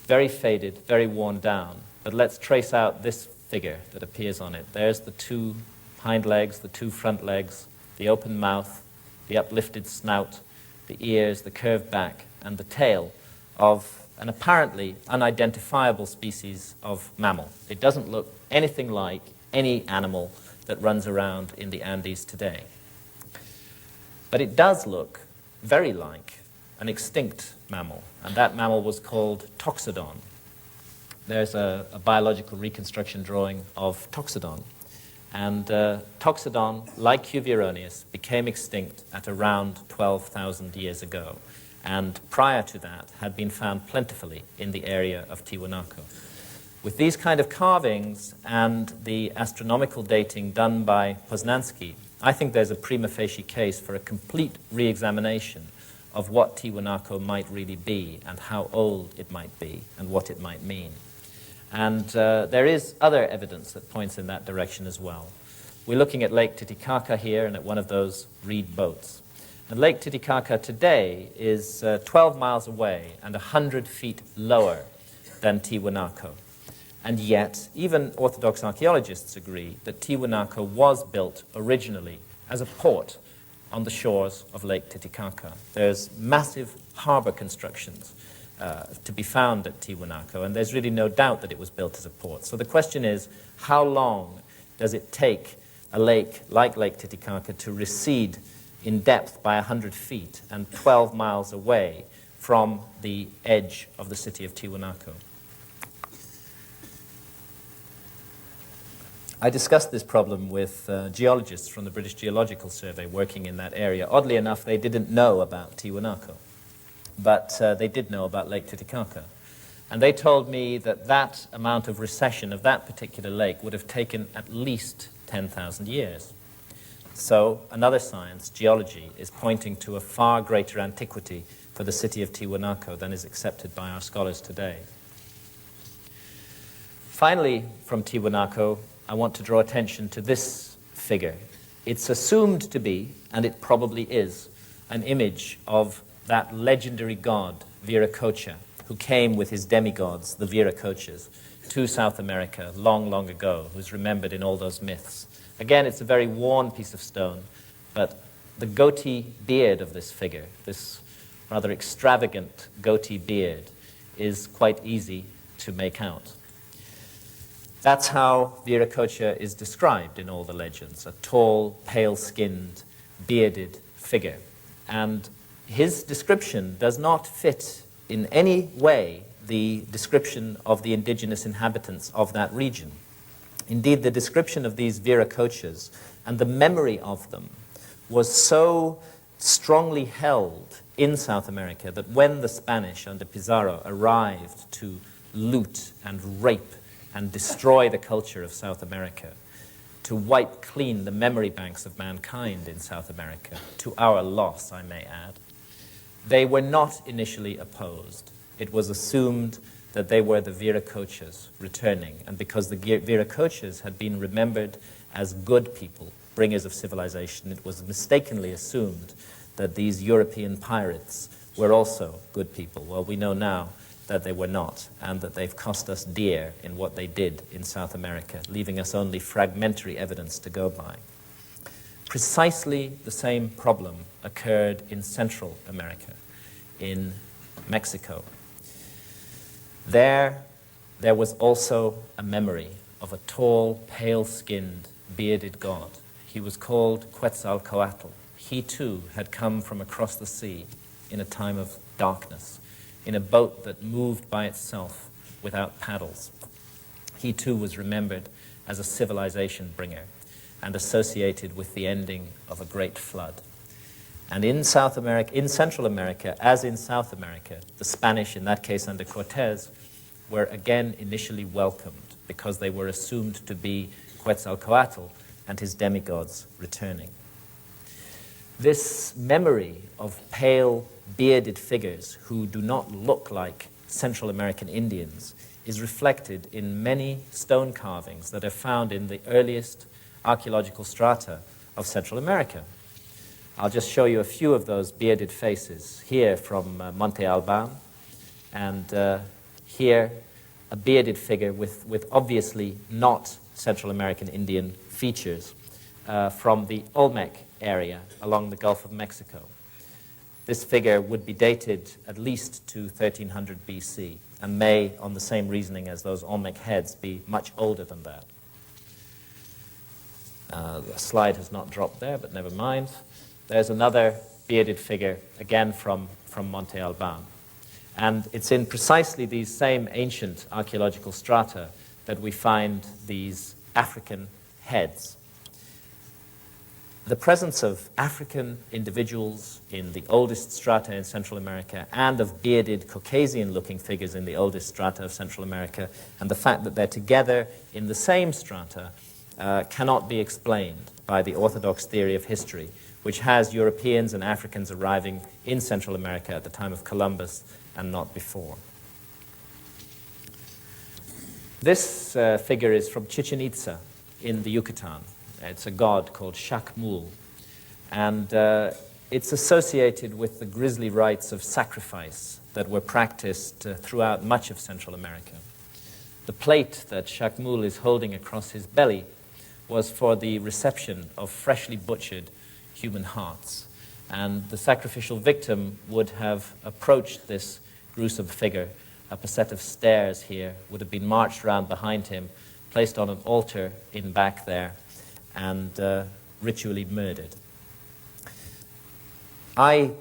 Very faded, very worn down. But let's trace out this figure that appears on it. There's the two hind legs, the two front legs, the open mouth, the uplifted snout, the ears, the curved back, and the tail of an apparently unidentifiable species of mammal. It doesn't look anything like any animal that runs around in the Andes today. But it does look very like an extinct mammal, and that mammal was called Toxodon. There's a biological reconstruction drawing of Toxodon. And Toxodon, like Cuvier, became extinct at around 12,000 years ago, and prior to that had been found plentifully in the area of Tiwanaku. With these kind of carvings and the astronomical dating done by Poznański, I think there's a prima facie case for a complete re-examination of what Tiwanaku might really be and how old it might be and what it might mean. And there is other evidence that points in that direction as well. We're looking at Lake Titicaca here and at one of those reed boats. And Lake Titicaca today is 12 miles away and 100 feet lower than Tiwanaku. And yet, even Orthodox archaeologists agree that Tiwanaku was built originally as a port on the shores of Lake Titicaca. There's massive harbor constructions to be found at Tiwanaku, and there's really no doubt that it was built as a port. So the question is, how long does it take a lake like Lake Titicaca to recede in depth by 100 feet and 12 miles away from the edge of the city of Tiwanaku? I discussed this problem with geologists from the British Geological Survey working in that area. Oddly enough, they didn't know about Tiwanaku, but they did know about Lake Titicaca. And they told me that that amount of recession of that particular lake would have taken at least 10,000 years. So another science, geology, is pointing to a far greater antiquity for the city of Tiwanaku than is accepted by our scholars today. Finally, from Tiwanaku, I want to draw attention to this figure. It's assumed to be, and it probably is, an image of that legendary god, Viracocha, who came with his demigods, the Viracochas, to South America long, long ago, who's remembered in all those myths. Again, it's a very worn piece of stone, but the goatee beard of this figure, this rather extravagant goatee beard, is quite easy to make out. That's how Viracocha is described in all the legends, a tall, pale-skinned, bearded figure. And his description does not fit in any way the description of the indigenous inhabitants of that region. Indeed, the description of these Viracochas and the memory of them was so strongly held in South America that when the Spanish under Pizarro arrived to loot and rape and destroy the culture of South America, to wipe clean the memory banks of mankind in South America, to our loss, I may add, they were not initially opposed. It was assumed that they were the Viracochas returning, and because the Viracochas had been remembered as good people, bringers of civilization, it was mistakenly assumed that these European pirates were also good people. Well, we know now that they were not, and that they've cost us dear in what they did in South America, leaving us only fragmentary evidence to go by. Precisely the same problem occurred in Central America, in Mexico. There was also a memory of a tall, pale-skinned, bearded god. He was called Quetzalcoatl. He too had come from across the sea in a time of darkness, in a boat that moved by itself without paddles. He too was remembered as a civilization bringer and associated with the ending of a great flood. And in South America, in Central America, as in South America, the Spanish, in that case under Cortés, were again initially welcomed because they were assumed to be Quetzalcoatl and his demigods returning. This memory of pale, bearded figures who do not look like Central American Indians is reflected in many stone carvings that are found in the earliest archaeological strata of Central America. I'll just show you a few of those bearded faces here from Monte Alban, and here a bearded figure with obviously not Central American Indian features from the Olmec area along the Gulf of Mexico. This figure would be dated at least to 1300 BC and may, on the same reasoning as those Olmec heads, be much older than that. The slide has not dropped there, but never mind. There's another bearded figure, again from Monte Alban. And it's in precisely these same ancient archaeological strata that we find these African heads. the presence of African individuals in the oldest strata in Central America and of bearded Caucasian-looking figures in the oldest strata of Central America, and the fact that they're together in the same strata cannot be explained by the orthodox theory of history, which has Europeans and Africans arriving in Central America at the time of Columbus and not before. This figure is from Chichen Itza in the Yucatan. It's a god called Shakmul, and it's associated with the grisly rites of sacrifice that were practiced throughout much of Central America. The plate that Shakmul is holding across his belly was for the reception of freshly butchered human hearts, and the sacrificial victim would have approached this gruesome figure up a set of stairs here, would have been marched around behind him, placed on an altar in back there, and ritually murdered. I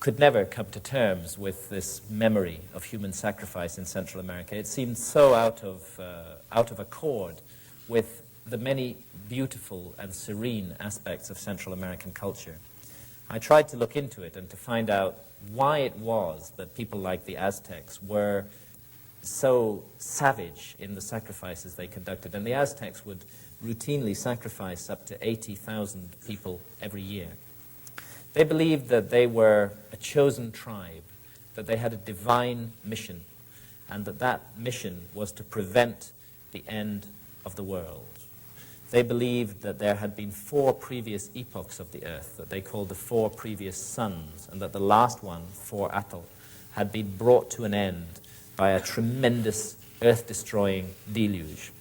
could never come to terms with this memory of human sacrifice in Central America. It seemed so out of accord with the many beautiful and serene aspects of Central American culture. I tried to look into it and to find out why it was that people like the Aztecs were so savage in the sacrifices they conducted. And the Aztecs would routinely sacrifice up to 80,000 people every year. They believed that they were a chosen tribe, that they had a divine mission, and that that mission was to prevent the end of the world. They believed that there had been 4 previous epochs of the earth that they called the 4 previous suns, and that the last one, 4 Atl, had been brought to an end by a tremendous earth-destroying deluge.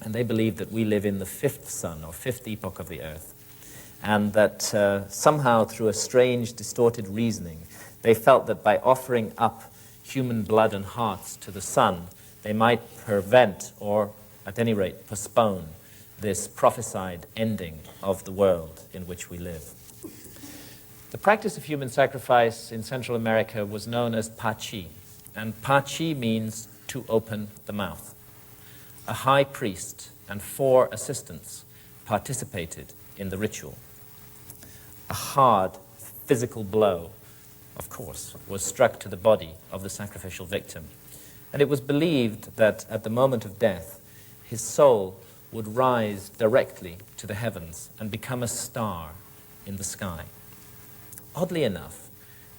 And they believed that we live in the 5th sun, or 5th epoch of the earth, and that somehow through a strange, distorted reasoning, they felt that by offering up human blood and hearts to the sun, they might prevent, or at any rate postpone, this prophesied ending of the world in which we live. The practice of human sacrifice in Central America was known as pachi, and pachi means to open the mouth. A high priest and 4 assistants participated in the ritual. A hard physical blow, of course, was struck to the body of the sacrificial victim, and it was believed that at the moment of death, his soul would rise directly to the heavens and become a star in the sky. Oddly enough,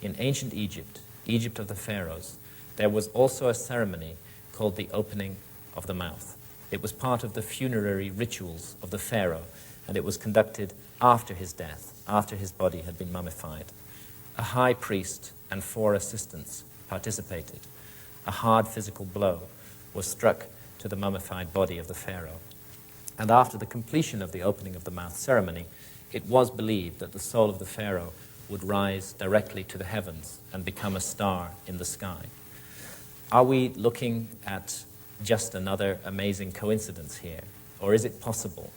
in ancient Egypt, Egypt of the pharaohs, there was also a ceremony called the opening of the mouth. It was part of the funerary rituals of the pharaoh, and it was conducted after his death, after his body had been mummified. A high priest and 4 assistants participated. A hard physical blow was struck to the mummified body of the pharaoh. And after the completion of the opening of the mouth ceremony, it was believed that the soul of the pharaoh would rise directly to the heavens and become a star in the sky. Are we looking at just another amazing coincidence here? Or is it possible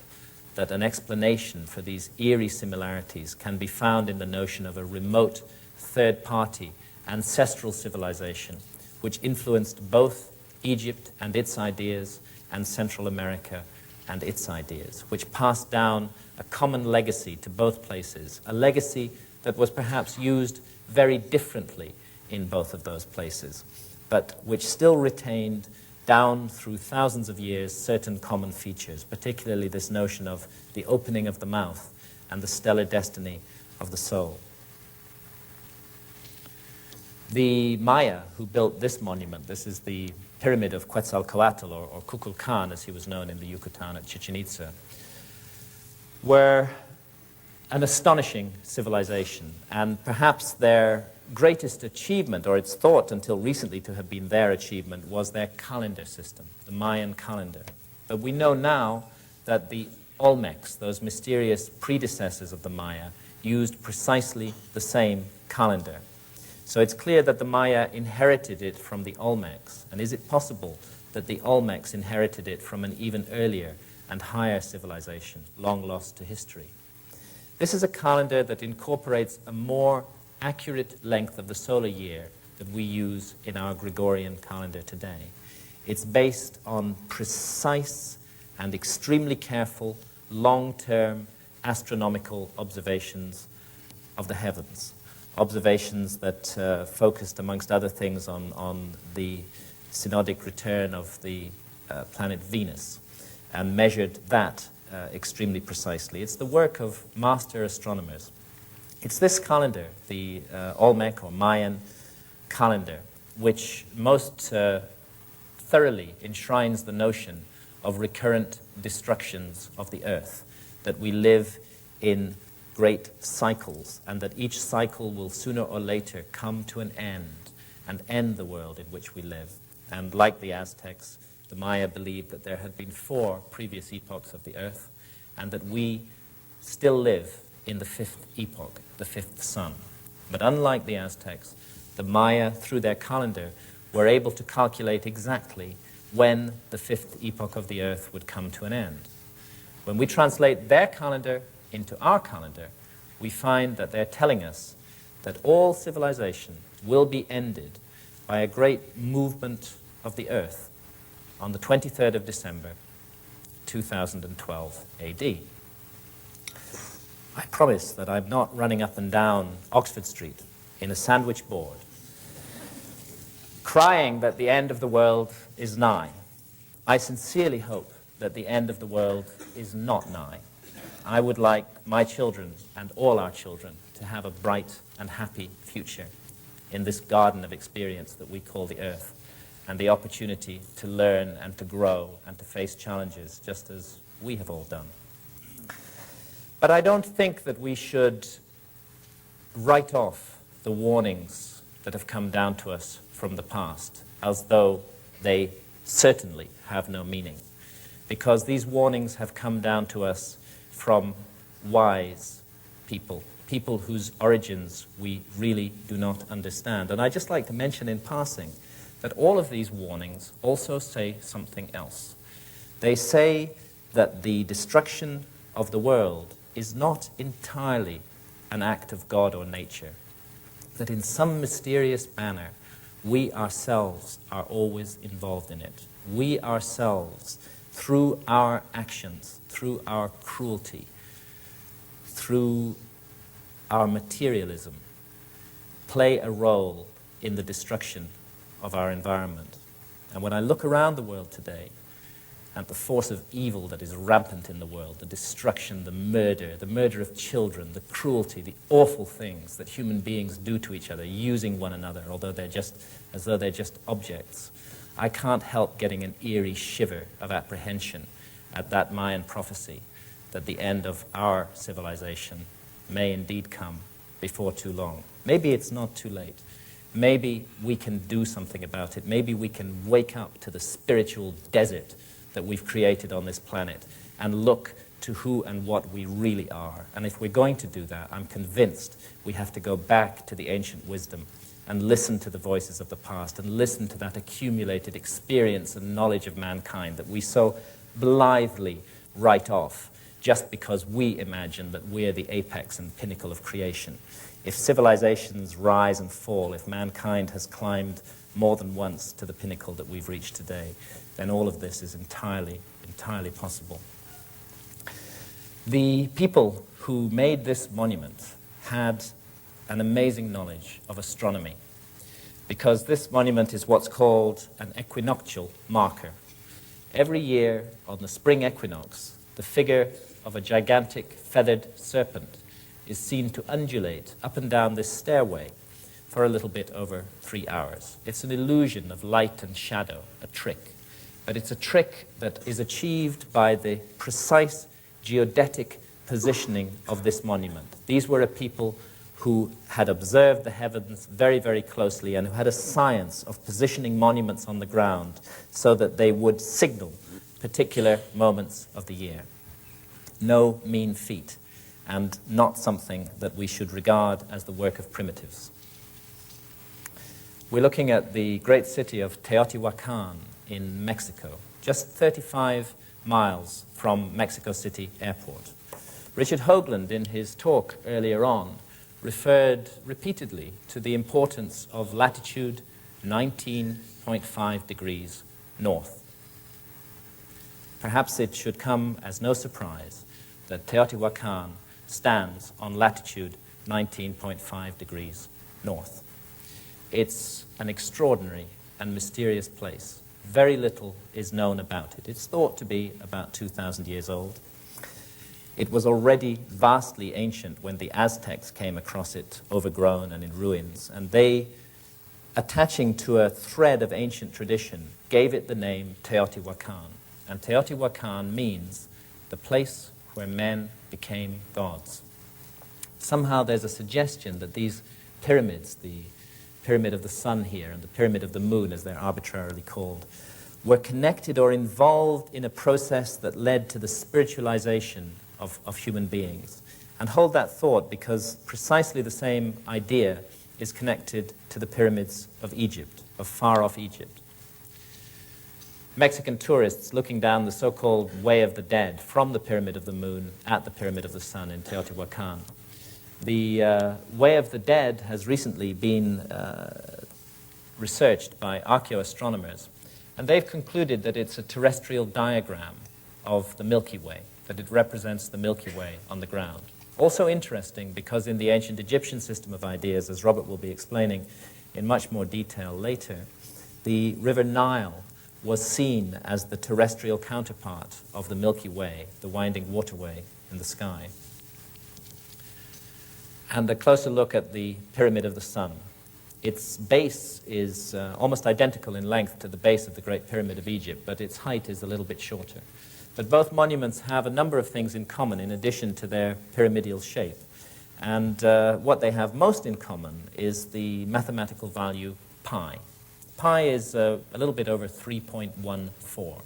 that an explanation for these eerie similarities can be found in the notion of a remote, third-party, ancestral civilization which influenced both Egypt and its ideas and Central America and its ideas, which passed down a common legacy to both places, a legacy that was perhaps used very differently in both of those places, but which still retained down through thousands of years certain common features, particularly this notion of the opening of the mouth and the stellar destiny of the soul. The Maya who built this monument, this is the pyramid of Quetzalcoatl, or Kukulkan, as he was known in the Yucatan at Chichen Itza, were an astonishing civilization, and perhaps their greatest achievement, or it's thought until recently to have been their achievement, was their calendar system, the Mayan calendar. But we know now that the Olmecs, those mysterious predecessors of the Maya, used precisely the same calendar. So it's clear that the Maya inherited it from the Olmecs. And is it possible that the Olmecs inherited it from an even earlier and higher civilization, long lost to history? This is a calendar that incorporates a more accurate length of the solar year that we use in our Gregorian calendar today. It's based on precise and extremely careful, long-term astronomical observations of the heavens, observations that focused, amongst other things, on the synodic return of the planet Venus and measured that extremely precisely. It's the work of master astronomers. It's this calendar, the Olmec or Mayan calendar, which most thoroughly enshrines the notion of recurrent destructions of the earth, that we live in great cycles, and that each cycle will sooner or later come to an end and end the world in which we live. And like the Aztecs, the Maya believed that there had been 4 previous epochs of the earth, and that we still live in the 5th epoch, the 5th sun. But unlike the Aztecs, the Maya, through their calendar, were able to calculate exactly when the 5th epoch of the earth would come to an end. When we translate their calendar into our calendar, we find that they're telling us that all civilization will be ended by a great movement of the earth on the 23rd of December, 2012 AD. I promise that I'm not running up and down Oxford Street in a sandwich board, crying that the end of the world is nigh. I sincerely hope that the end of the world is not nigh. I would like my children and all our children to have a bright and happy future in this garden of experience that we call the earth, and the opportunity to learn and to grow and to face challenges just as we have all done. But I don't think that we should write off the warnings that have come down to us from the past as though they certainly have no meaning, because these warnings have come down to us from wise people, people whose origins we really do not understand. And I'd just like to mention in passing that all of these warnings also say something else. They say that the destruction of the world is not entirely an act of God or nature, that in some mysterious manner we ourselves are always involved in it. We ourselves, through our actions, through our cruelty, through our materialism, play a role in the destruction of our environment. And when I look around the world today at the force of evil that is rampant in the world, the destruction, the murder of children, the cruelty, the awful things that human beings do to each other, using one another, as though they're just objects, I can't help getting an eerie shiver of apprehension at that Mayan prophecy that the end of our civilization may indeed come before too long. Maybe it's not too late. Maybe we can do something about it. Maybe we can wake up to the spiritual desert that we've created on this planet and look to who and what we really are. And if we're going to do that, I'm convinced we have to go back to the ancient wisdom and listen to the voices of the past and listen to that accumulated experience and knowledge of mankind that we so blithely write off just because we imagine that we're the apex and pinnacle of creation. If civilizations rise and fall, if mankind has climbed more than once to the pinnacle that we've reached today, then all of this is entirely possible. The people who made this monument had an amazing knowledge of astronomy, because this monument is what's called an equinoctial marker. Every year on the spring equinox, the figure of a gigantic feathered serpent is seen to undulate up and down this stairway for a little bit over 3 hours. It's an illusion of light and shadow, a trick. But it's a trick that is achieved by the precise geodetic positioning of this monument. These were a people who had observed the heavens very, very closely and who had a science of positioning monuments on the ground so that they would signal particular moments of the year. No mean feat, and not something that we should regard as the work of primitives. We're looking at the great city of Teotihuacan in Mexico, just 35 miles from Mexico City Airport. Richard Hoagland, in his talk earlier on, referred repeatedly to the importance of latitude 19.5 degrees north. Perhaps it should come as no surprise that Teotihuacan stands on latitude 19.5 degrees north. It's an extraordinary and mysterious place. Very little is known about it. It's thought to be about 2,000 years old. It was already vastly ancient when the Aztecs came across it, overgrown and in ruins, and they, attaching to a thread of ancient tradition, gave it the name Teotihuacan. And Teotihuacan means the place where men became gods. Somehow there's a suggestion that these pyramids, the Pyramid of the Sun here and the Pyramid of the Moon, as they're arbitrarily called, were connected or involved in a process that led to the spiritualization of human beings. And hold that thought, because precisely the same idea is connected to the pyramids of Egypt, of far-off Egypt. Mexican tourists looking down the so-called Way of the Dead from the Pyramid of the Moon at the Pyramid of the Sun in Teotihuacan. The Way of the Dead has recently been researched by archaeoastronomers, and they've concluded that it's a terrestrial diagram of the Milky Way, that it represents the Milky Way on the ground. Also interesting because in the ancient Egyptian system of ideas, as Robert will be explaining in much more detail later, the River Nile was seen as the terrestrial counterpart of the Milky Way, the winding waterway in the sky. And a closer look at the Pyramid of the Sun. Its base is almost identical in length to the base of the Great Pyramid of Egypt, but its height is a little bit shorter. But both monuments have a number of things in common in addition to their pyramidal shape. And what they have most in common is the mathematical value pi. Pi is a little bit over 3.14.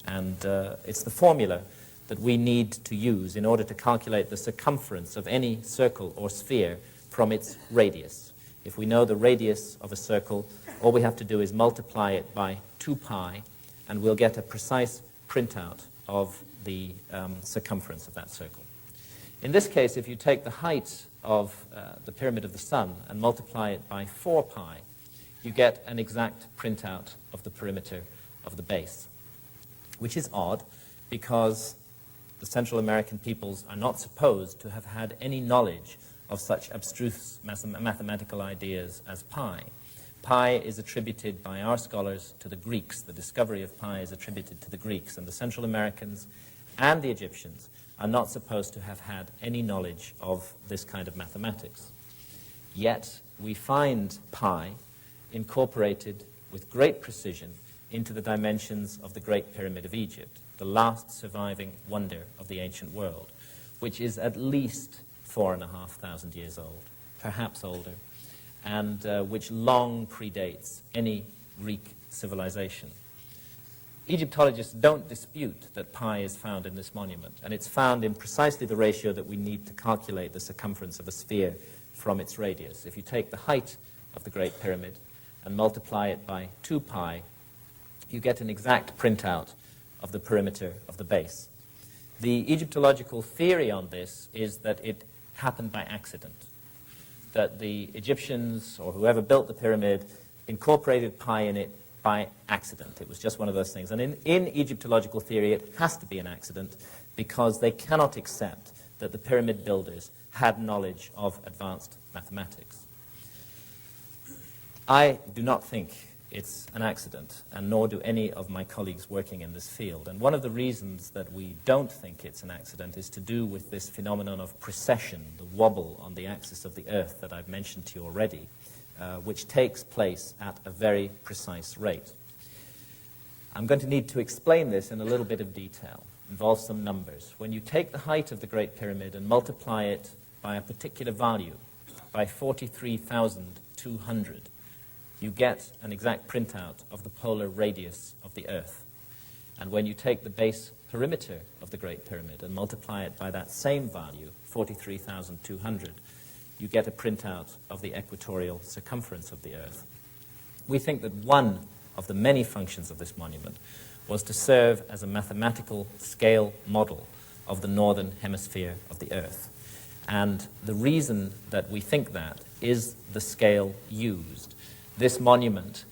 And it's the formula that we need to use in order to calculate the circumference of any circle or sphere from its radius. If we know the radius of a circle, all we have to do is multiply it by 2 pi, and we'll get a precise printout of the circumference of that circle. In this case, if you take the height of the Pyramid of the Sun and multiply it by 4 pi, you get an exact printout of the perimeter of the base, which is odd because the Central American peoples are not supposed to have had any knowledge of such abstruse mathematical ideas as pi. Pi is attributed by our scholars to the Greeks. The discovery of pi is attributed to the Greeks, and the Central Americans and the Egyptians are not supposed to have had any knowledge of this kind of mathematics. Yet we find pi incorporated with great precision into the dimensions of the Great Pyramid of Egypt, the last surviving wonder of the ancient world, which is at least 4,500 years old, perhaps older, and which long predates any Greek civilization. Egyptologists don't dispute that pi is found in this monument, and it's found in precisely the ratio that we need to calculate the circumference of a sphere from its radius. If you take the height of the Great Pyramid and multiply it by 2 pi, you get an exact printout of the perimeter of the base. The Egyptological theory on this is that it happened by accident, that the Egyptians or whoever built the pyramid incorporated pi in it by accident. It was just one of those things. And in Egyptological theory, it has to be an accident because they cannot accept that the pyramid builders had knowledge of advanced mathematics. I do not think it's an accident, and nor do any of my colleagues working in this field. And one of the reasons that we don't think it's an accident is to do with this phenomenon of precession, the wobble on the axis of the Earth that I've mentioned to you already, which takes place at a very precise rate. I'm going to need to explain this in a little bit of detail. It involves some numbers. When you take the height of the Great Pyramid and multiply it by a particular value, by 43,200, you get an exact printout of the polar radius of the Earth. And when you take the base perimeter of the Great Pyramid and multiply it by that same value, 43,200, you get a printout of the equatorial circumference of the Earth. We think that one of the many functions of this monument was to serve as a mathematical scale model of the northern hemisphere of the Earth. And the reason that we think that is the scale used. This monument,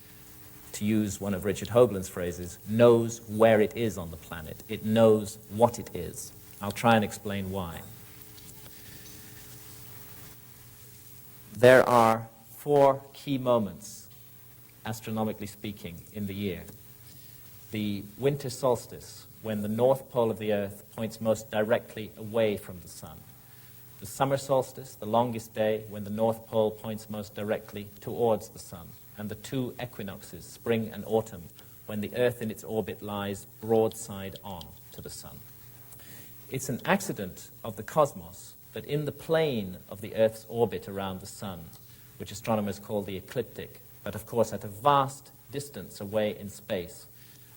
to use one of Richard Hoagland's phrases, knows where it is on the planet. It knows what it is. I'll try and explain why. There are 4 key moments, astronomically speaking, in the year. The winter solstice, when the north pole of the Earth points most directly away from the sun. The summer solstice, the longest day, when the north pole points most directly towards the sun. And the 2 equinoxes, spring and autumn, when the Earth in its orbit lies broadside on to the sun. It's an accident of the cosmos that in the plane of the Earth's orbit around the sun, which astronomers call the ecliptic, but of course at a vast distance away in space,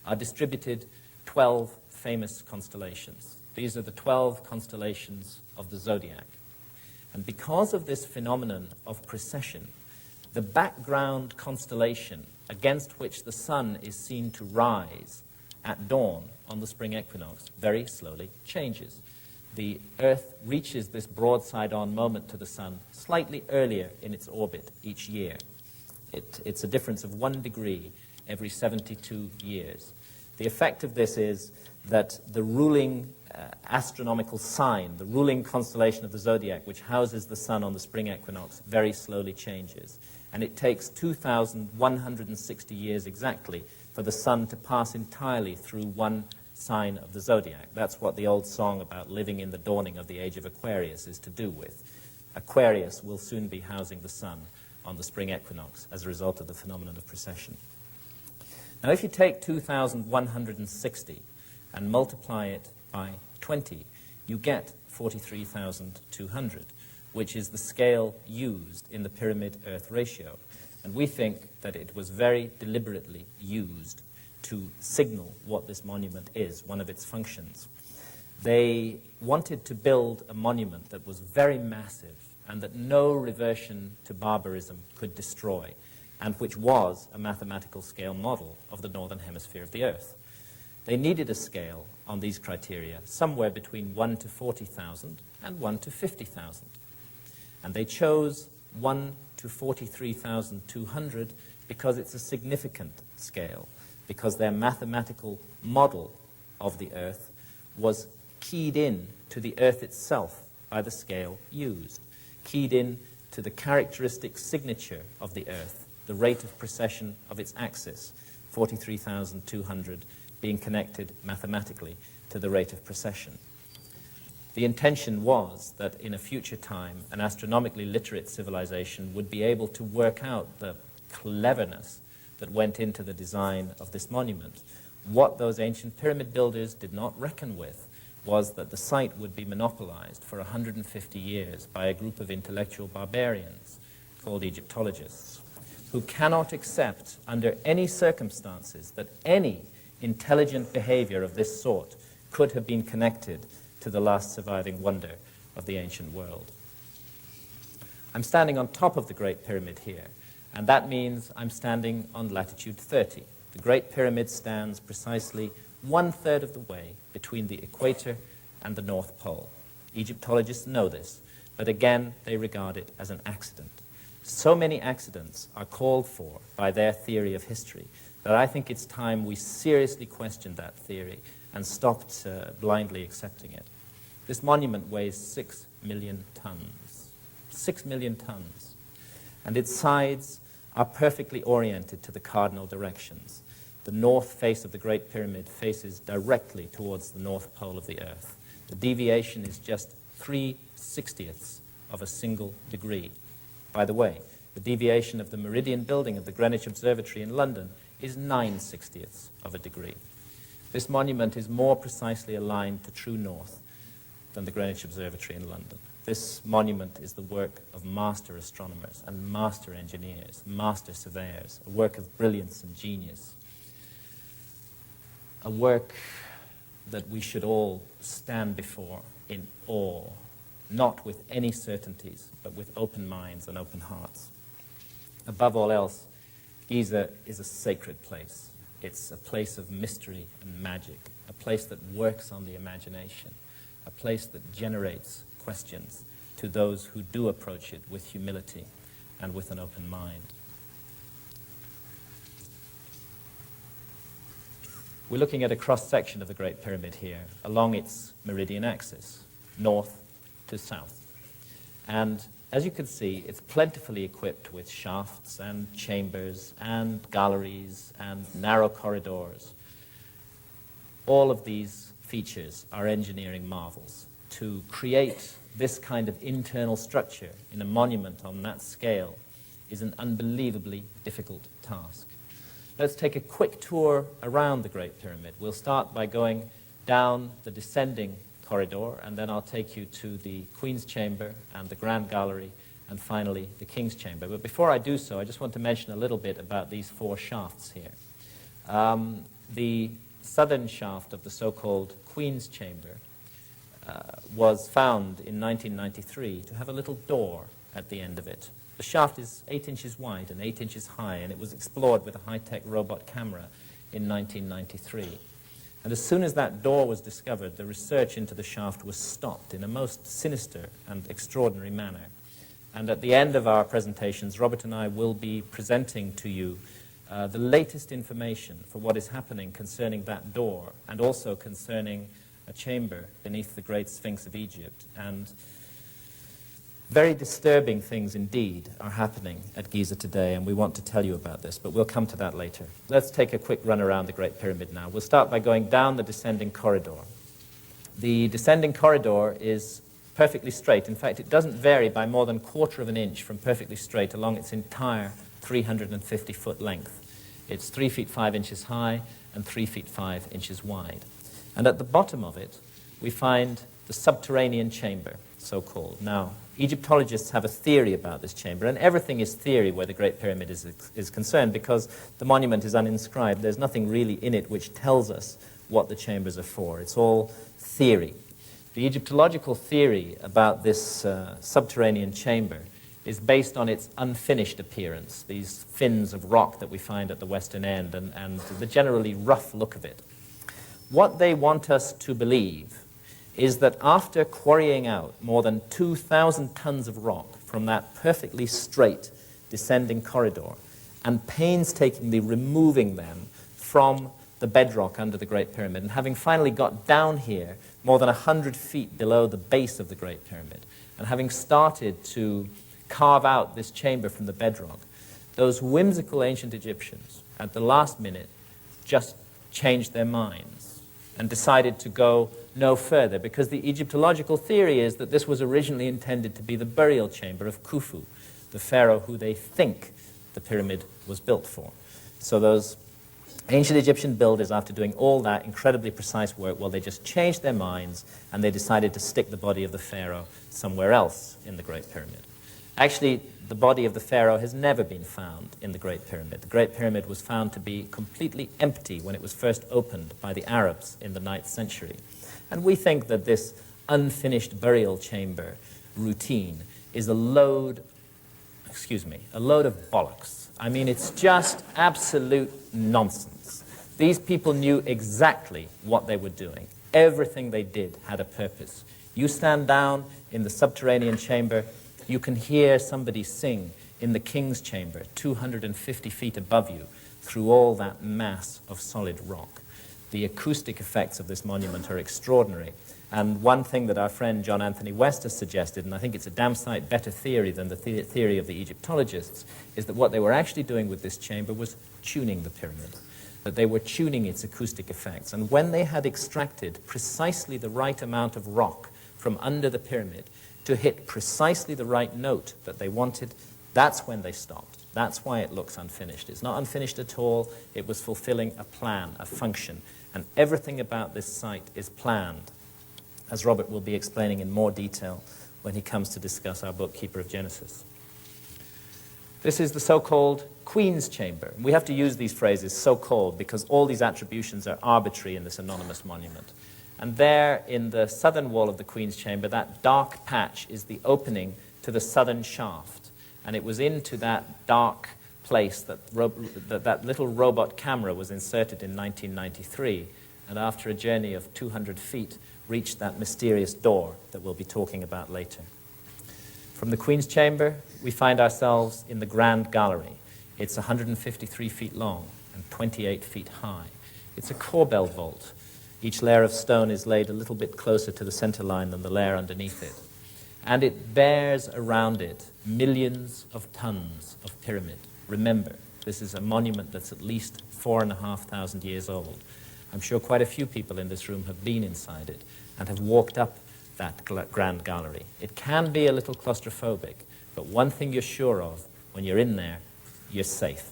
are distributed 12 famous constellations. These are the 12 constellations of the zodiac. And because of this phenomenon of precession, the background constellation against which the sun is seen to rise at dawn on the spring equinox very slowly changes. The Earth reaches this broadside-on moment to the sun slightly earlier in its orbit each year. It's a difference of 1 degree every 72 years. The effect of this is that the ruling astronomical sign, the ruling constellation of the zodiac, which houses the sun on the spring equinox, very slowly changes. And it takes 2,160 years exactly for the sun to pass entirely through one sign of the zodiac. That's what the old song about living in the dawning of the age of Aquarius is to do with. Aquarius will soon be housing the sun on the spring equinox as a result of the phenomenon of precession. Now, if you take 2,160 and multiply it by 20, you get 43,200, which is the scale used in the pyramid-Earth ratio. And we think that it was very deliberately used to signal what this monument is, one of its functions. They wanted to build a monument that was very massive and that no reversion to barbarism could destroy, and which was a mathematical scale model of the northern hemisphere of the Earth. They needed a scale on these criteria somewhere between 1 to 40,000 and 1 to 50,000. And they chose 1 to 43,200 because it's a significant scale, because their mathematical model of the Earth was keyed in to the Earth itself by the scale used, keyed in to the characteristic signature of the Earth, the rate of precession of its axis, 43,200 being connected mathematically to the rate of precession. The intention was that in a future time, an astronomically literate civilization would be able to work out the cleverness that went into the design of this monument. What those ancient pyramid builders did not reckon with was that the site would be monopolized for 150 years by a group of intellectual barbarians called Egyptologists, who cannot accept under any circumstances that any intelligent behavior of this sort could have been connected to the last surviving wonder of the ancient world. I'm standing on top of the Great Pyramid here, and that means I'm standing on latitude 30. The Great Pyramid stands precisely 1/3 of the way between the equator and the North Pole. Egyptologists know this, but again, they regard it as an accident. So many accidents are called for by their theory of history that I think it's time we seriously questioned that theory and stopped blindly accepting it. This monument weighs 6 million tons. 6 million tons. And its sides are perfectly oriented to the cardinal directions. The north face of the Great Pyramid faces directly towards the North Pole of the Earth. The deviation is just 3/60ths of a single degree. By the way, the deviation of the meridian building of the Greenwich Observatory in London is 9/60ths of a degree. This monument is more precisely aligned to true north than the Greenwich Observatory in London. This monument is the work of master astronomers and master engineers, master surveyors, a work of brilliance and genius, a work that we should all stand before in awe, not with any certainties, but with open minds and open hearts. Above all else, Giza is a sacred place. It's a place of mystery and magic, a place that works on the imagination, a place that generates questions to those who do approach it with humility and with an open mind. We're looking at a cross-section of the Great Pyramid here along its meridian axis, north to south. And as you can see, it's plentifully equipped with shafts and chambers and galleries and narrow corridors. All of these features are engineering marvels. To create this kind of internal structure in a monument on that scale is an unbelievably difficult task. Let's take a quick tour around the Great Pyramid. We'll start by going down the descending corridor, and then I'll take you to the Queen's Chamber and the Grand Gallery, and finally the King's Chamber. But before I do so, I just want to mention a little bit about these four shafts here. The southern shaft of the so-called Queen's Chamber was found in 1993 to have a little door at the end of it. The shaft is 8 inches wide and 8 inches high, and it was explored with a high-tech robot camera in 1993. And as soon as that door was discovered, the research into the shaft was stopped in a most sinister and extraordinary manner. And at the end of our presentations, Robert and I will be presenting to you the latest information for what is happening concerning that door, and also concerning a chamber beneath the Great Sphinx of Egypt. And very disturbing things indeed are happening at Giza today, and we want to tell you about this, but we'll come to that later. Let's take a quick run around the Great Pyramid now. We'll start by going down the descending corridor. The descending corridor is perfectly straight. In fact, it doesn't vary by more than 1/4 of an inch from perfectly straight along its entire 350-foot length. It's 3 feet 5 inches high and 3 feet 5 inches wide. And at the bottom of it, we find the subterranean chamber, so-called. Now, Egyptologists have a theory about this chamber, and everything is theory where the Great Pyramid is concerned, because the monument is uninscribed. There's nothing really in it which tells us what the chambers are for. It's all theory. The Egyptological theory about this subterranean chamber is based on its unfinished appearance, these fins of rock that we find at the western end, and the generally rough look of it. What they want us to believe is that after quarrying out more than 2,000 tons of rock from that perfectly straight descending corridor and painstakingly removing them from the bedrock under the Great Pyramid, and having finally got down here more than 100 feet below the base of the Great Pyramid, and having started to carve out this chamber from the bedrock, those whimsical ancient Egyptians at the last minute just changed their minds and decided to go no further, because the Egyptological theory is that this was originally intended to be the burial chamber of Khufu, the pharaoh who they think the pyramid was built for. So those ancient Egyptian builders, after doing all that incredibly precise work, well, they just changed their minds and they decided to stick the body of the pharaoh somewhere else in the Great Pyramid. Actually, the body of the pharaoh has never been found in the Great Pyramid. The Great Pyramid was found to be completely empty when it was first opened by the Arabs in the 9th century. And we think that this unfinished burial chamber routine is a load of bollocks. I mean, it's just absolute nonsense. These people knew exactly what they were doing. Everything they did had a purpose. You stand down in the subterranean chamber, you can hear somebody sing in the King's Chamber, 250 feet above you, through all that mass of solid rock. The acoustic effects of this monument are extraordinary. And one thing that our friend John Anthony West has suggested, and I think it's a damn sight better theory than the theory of the Egyptologists, is that what they were actually doing with this chamber was tuning the pyramid, that they were tuning its acoustic effects. And when they had extracted precisely the right amount of rock from under the pyramid to hit precisely the right note that they wanted, that's when they stopped. That's why it looks unfinished. It's not unfinished at all. It was fulfilling a plan, a function. And everything about this site is planned, as Robert will be explaining in more detail when he comes to discuss our book, Keeper of Genesis. This is the so-called Queen's Chamber. We have to use these phrases, so-called, because all these attributions are arbitrary in this anonymous monument. And there, in the southern wall of the Queen's Chamber, that dark patch is the opening to the southern shaft. And it was into that dark place that that little robot camera was inserted in 1993, and after a journey of 200 feet, reached that mysterious door that we'll be talking about later. From the Queen's Chamber, we find ourselves in the Grand Gallery. It's 153 feet long and 28 feet high. It's a corbel vault. Each layer of stone is laid a little bit closer to the center line than the layer underneath it. And it bears around it millions of tons of pyramid. Remember, this is a monument that's at least 4,500 years old. I'm sure quite a few people in this room have been inside it and have walked up that grand gallery. It can be a little claustrophobic, but one thing you're sure of, when you're in there, you're safe.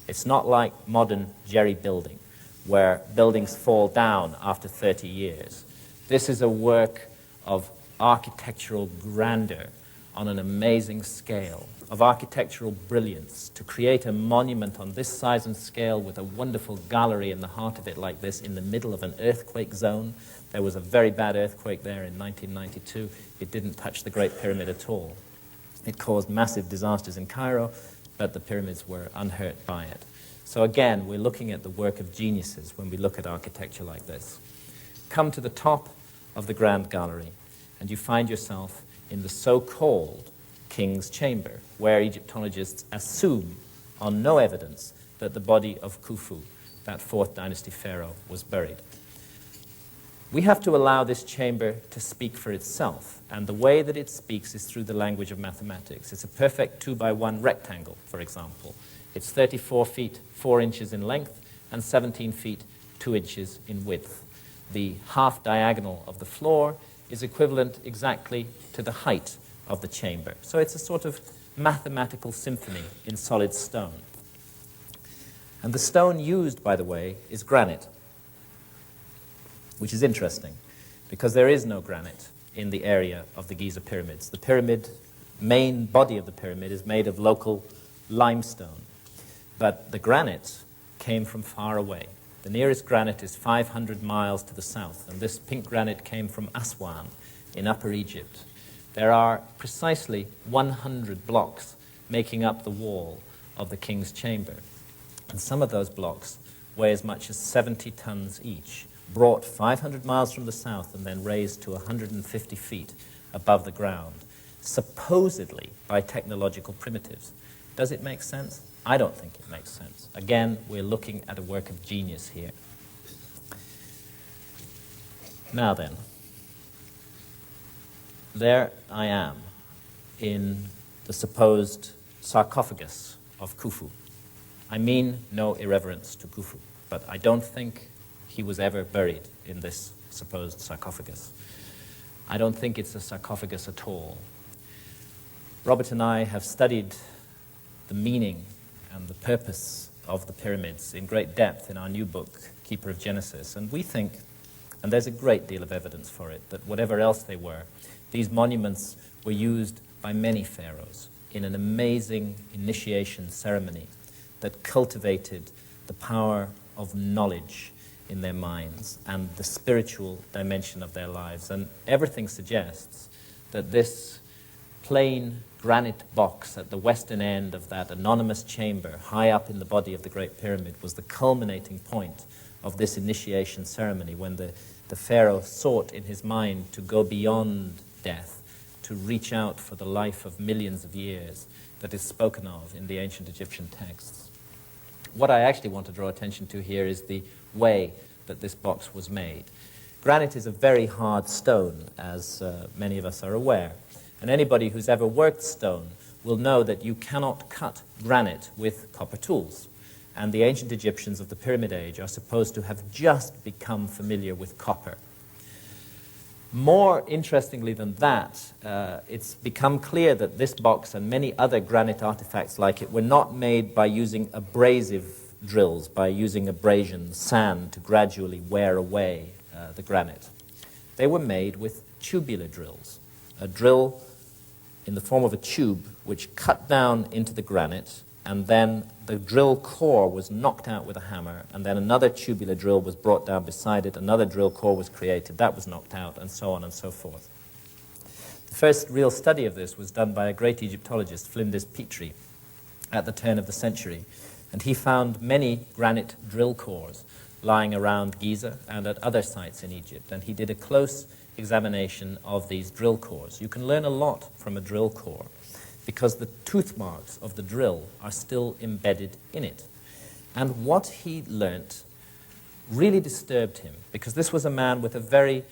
It's not like modern jerry building, where buildings fall down after 30 years. This is a work of architectural grandeur on an amazing scale, of architectural brilliance. To create a monument on this size and scale with a wonderful gallery in the heart of it like this, in the middle of an earthquake zone. There was a very bad earthquake there in 1992. It didn't touch the Great Pyramid at all. It caused massive disasters in Cairo, but the pyramids were unhurt by it. So again, we're looking at the work of geniuses when we look at architecture like this. Come to the top of the Grand Gallery, and you find yourself in the so-called King's Chamber, where Egyptologists assume, on no evidence, that the body of Khufu, that 4th dynasty pharaoh, was buried. We have to allow this chamber to speak for itself, and the way that it speaks is through the language of mathematics. It's a perfect 2x1 rectangle, for example. It's 34 feet 4 inches in length and 17 feet 2 inches in width. The half diagonal of the floor is equivalent exactly to the height of the chamber. So it's a sort of mathematical symphony in solid stone. And the stone used, by the way, is granite, which is interesting because there is no granite in the area of the Giza pyramids. The pyramid, main body of the pyramid, is made of local limestone. But the granite came from far away. The nearest granite is 500 miles to the south, and this pink granite came from Aswan in Upper Egypt. There are precisely 100 blocks making up the wall of the king's chamber, and some of those blocks weigh as much as 70 tons each, brought 500 miles from the south and then raised to 150 feet above the ground, supposedly by technological primitives. Does it make sense? I don't think it makes sense. Again, we're looking at a work of genius here. Now then, there I am in the supposed sarcophagus of Khufu. I mean no irreverence to Khufu, but I don't think he was ever buried in this supposed sarcophagus. I don't think it's a sarcophagus at all. Robert and I have studied the meaning and the purpose of the pyramids in great depth in our new book, Keeper of Genesis. And we think, and there's a great deal of evidence for it, that whatever else they were, these monuments were used by many pharaohs in an amazing initiation ceremony that cultivated the power of knowledge in their minds and the spiritual dimension of their lives. And everything suggests that this plain granite box at the western end of that anonymous chamber high up in the body of the Great Pyramid was the culminating point of this initiation ceremony, when the pharaoh sought in his mind to go beyond death, to reach out for the life of millions of years that is spoken of in the ancient Egyptian texts. What I actually want to draw attention to here is the way that this box was made. Granite is a very hard stone, as many of us are aware. And anybody who's ever worked stone will know that you cannot cut granite with copper tools. And the ancient Egyptians of the Pyramid Age are supposed to have just become familiar with copper. More interestingly than that, it's become clear that this box and many other granite artifacts like it were not made by using abrasive drills, by using abrasion, sand, to gradually wear away the granite. They were made with tubular drills, a drill in the form of a tube which cut down into the granite, and then the drill core was knocked out with a hammer, and then another tubular drill was brought down beside it, another drill core was created, that was knocked out, and so on and so forth. The first real study of this was done by a great Egyptologist, Flinders Petrie, at the turn of the century, and he found many granite drill cores lying around Giza and at other sites in Egypt, and he did a close examination of these drill cores. You can learn a lot from a drill core because the tooth marks of the drill are still embedded in it. And what he learnt really disturbed him, because this was a man with a very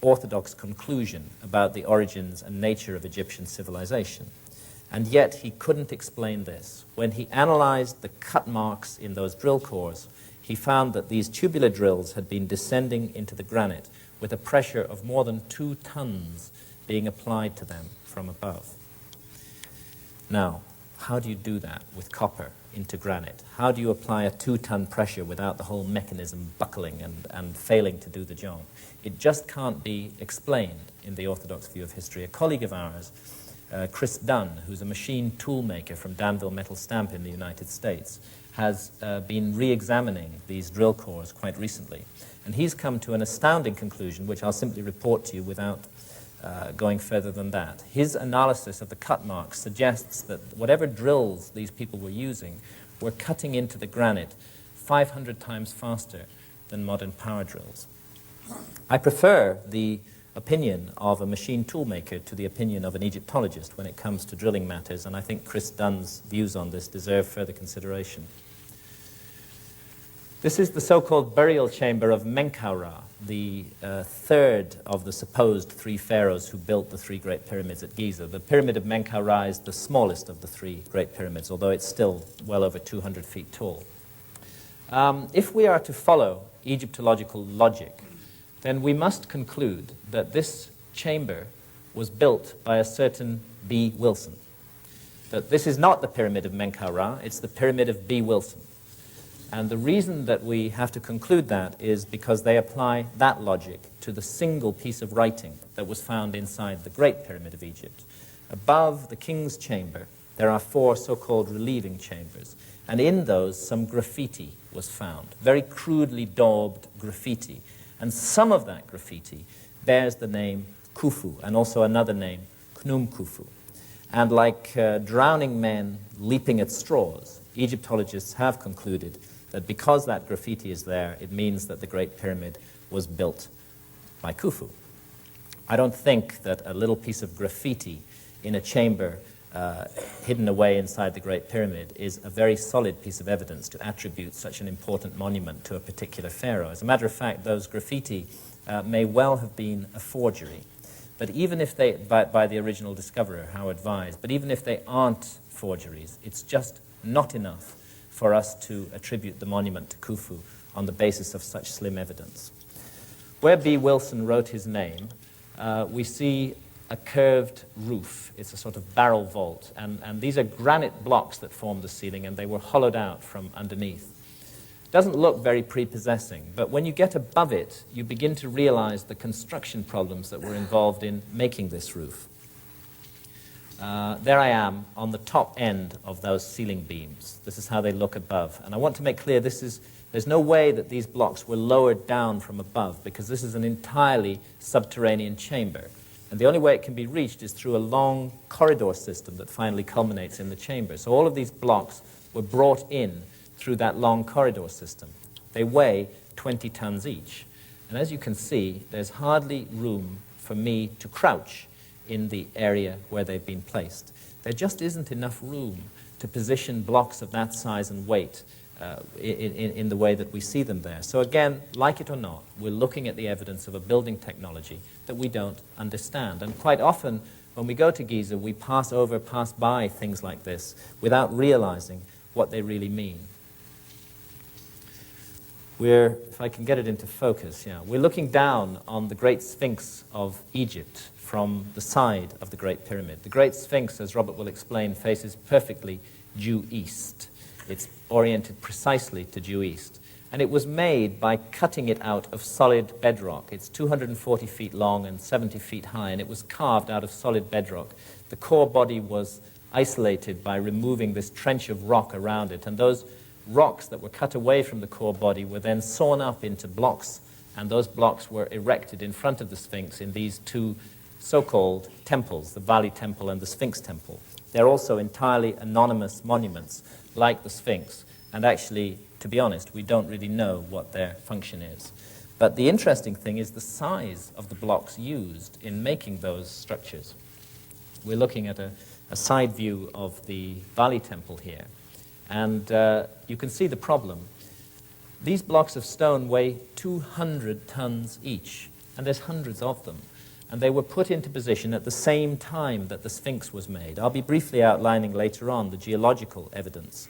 orthodox conclusion about the origins and nature of Egyptian civilization. And yet he couldn't explain this. When he analyzed the cut marks in those drill cores, he found that these tubular drills had been descending into the granite with a pressure of more than 2 tons being applied to them from above. Now, how do you do that with copper into granite? How do you apply a 2-ton pressure without the whole mechanism buckling and failing to do the job? It just can't be explained in the orthodox view of history. A colleague of ours, Chris Dunn, who's a machine tool maker from Danville Metal Stamp in the United States, has been re-examining these drill cores quite recently. And he's come to an astounding conclusion, which I'll simply report to you without going further than that. His analysis of the cut marks suggests that whatever drills these people were using were cutting into the granite 500 times faster than modern power drills. I prefer the opinion of a machine toolmaker to the opinion of an Egyptologist when it comes to drilling matters, and I think Chris Dunn's views on this deserve further consideration. This is the so-called burial chamber of Menkaura, the third of the supposed 3 pharaohs who built the 3 Great Pyramids at Giza. The Pyramid of Menkaura is the smallest of the 3 Great Pyramids, although it's still well over 200 feet tall. If we are to follow Egyptological logic, then we must conclude that this chamber was built by a certain B. Wilson. That this is not the Pyramid of Menkaura, it's the Pyramid of B. Wilson. And the reason that we have to conclude that is because they apply that logic to the single piece of writing that was found inside the Great Pyramid of Egypt. Above the king's chamber, there are 4 so-called relieving chambers, and in those some graffiti was found, very crudely daubed graffiti. And some of that graffiti bears the name Khufu, and also another name, Khnum Khufu. And like drowning men leaping at straws, Egyptologists have concluded that because that graffiti is there, it means that the Great Pyramid was built by Khufu. I don't think that a little piece of graffiti in a chamber hidden away inside the Great Pyramid is a very solid piece of evidence to attribute such an important monument to a particular pharaoh. As a matter of fact, those graffiti may well have been a forgery. But even if they, by the original discoverer, Howard Vyse, but even if they aren't forgeries, it's just not enough for us to attribute the monument to Khufu on the basis of such slim evidence. Where B. Wilson wrote his name, we see a curved roof. It's a sort of barrel vault, and these are granite blocks that form the ceiling, and they were hollowed out from underneath. It doesn't look very prepossessing, but when you get above it, you begin to realize the construction problems that were involved in making this roof. There I am on the top end of those ceiling beams. This is how they look above. And I want to make clear there's no way that these blocks were lowered down from above, because this is an entirely subterranean chamber. And the only way it can be reached is through a long corridor system that finally culminates in the chamber. So all of these blocks were brought in through that long corridor system. They weigh 20 tons each. And as you can see, there's hardly room for me to crouch in the area where they've been placed. There just isn't enough room to position blocks of that size and weight in the way that we see them there. So again, like it or not, we're looking at the evidence of a building technology that we don't understand. And quite often, when we go to Giza, we pass by things like this without realizing what they really mean. If I can get it into focus, we're looking down on the Great Sphinx of Egypt from the side of the Great Pyramid. The Great Sphinx, as Robert will explain, faces perfectly due east. It's oriented precisely to due east. And it was made by cutting it out of solid bedrock. It's 240 feet long and 70 feet high, and it was carved out of solid bedrock. The core body was isolated by removing this trench of rock around it, and those rocks that were cut away from the core body were then sawn up into blocks, and those blocks were erected in front of the Sphinx in these 2 so-called temples, the Valley Temple and the Sphinx Temple. They're also entirely anonymous monuments, like the Sphinx, and actually, to be honest, we don't really know what their function is. But the interesting thing is the size of the blocks used in making those structures. We're looking at a side view of the Valley Temple here, and you can see the problem. These blocks of stone weigh 200 tons each, and there's hundreds of them. And they were put into position at the same time that the Sphinx was made. I'll be briefly outlining later on the geological evidence,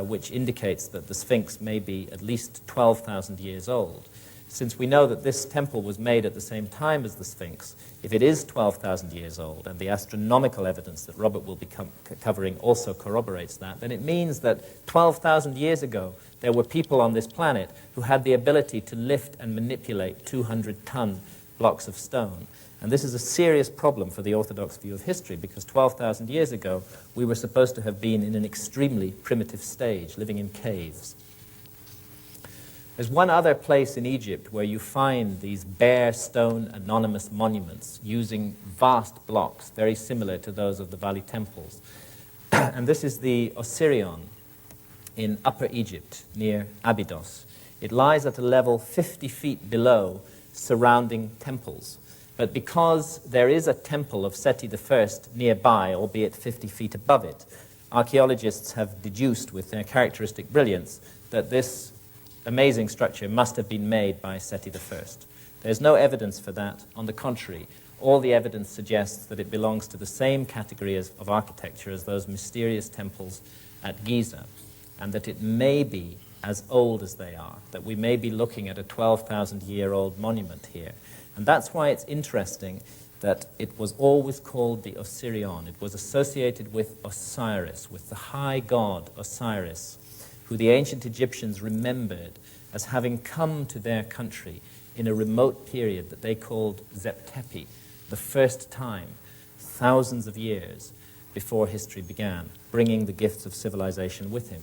which indicates that the Sphinx may be at least 12,000 years old. Since we know that this temple was made at the same time as the Sphinx, if it is 12,000 years old, and the astronomical evidence that Robert will be covering also corroborates that, then it means that 12,000 years ago, there were people on this planet who had the ability to lift and manipulate 200-ton blocks of stone. And this is a serious problem for the orthodox view of history, because 12,000 years ago, we were supposed to have been in an extremely primitive stage, living in caves. There's one other place in Egypt where you find these bare stone anonymous monuments using vast blocks, very similar to those of the Valley temples. And this is the Osirion in Upper Egypt, near Abydos. It lies at a level 50 feet below surrounding temples. But because there is a temple of Seti I nearby, albeit 50 feet above it, archaeologists have deduced with their characteristic brilliance that this amazing structure must have been made by Seti I. There's no evidence for that. On the contrary, all the evidence suggests that it belongs to the same category of architecture as those mysterious temples at Giza, and that it may be as old as they are, that we may be looking at a 12,000-year-old monument here. And that's why it's interesting that it was always called the Osirion. It was associated with Osiris, with the high god Osiris, who the ancient Egyptians remembered as having come to their country in a remote period that they called Zeptepi, the first time, thousands of years before history began, bringing the gifts of civilization with him.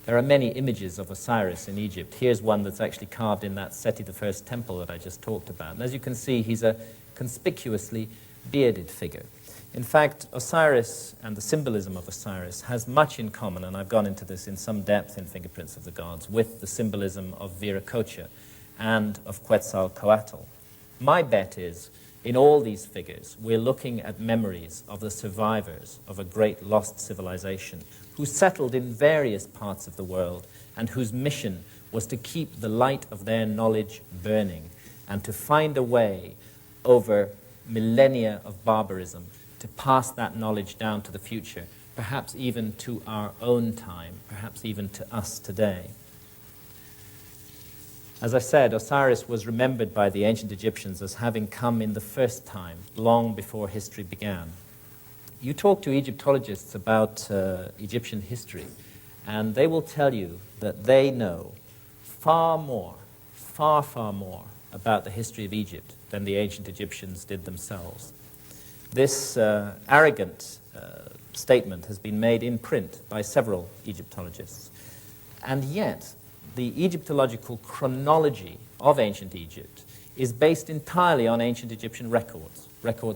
There are many images of Osiris in Egypt. Here's one that's actually carved in that Seti I temple that I just talked about. And as you can see, he's a conspicuously bearded figure. In fact, Osiris and the symbolism of Osiris has much in common, and I've gone into this in some depth in Fingerprints of the Gods, with the symbolism of Viracocha and of Quetzalcoatl. My bet is, in all these figures, we're looking at memories of the survivors of a great lost civilization who settled in various parts of the world and whose mission was to keep the light of their knowledge burning and to find a way over millennia of barbarism to pass that knowledge down to the future, perhaps even to our own time, perhaps even to us today. As I said, Osiris was remembered by the ancient Egyptians as having come in the first time, long before history began. You talk to Egyptologists about Egyptian history, and they will tell you that they know far more about the history of Egypt than the ancient Egyptians did themselves. This arrogant statement has been made in print by several Egyptologists. And yet, the Egyptological chronology of ancient Egypt is based entirely on ancient Egyptian records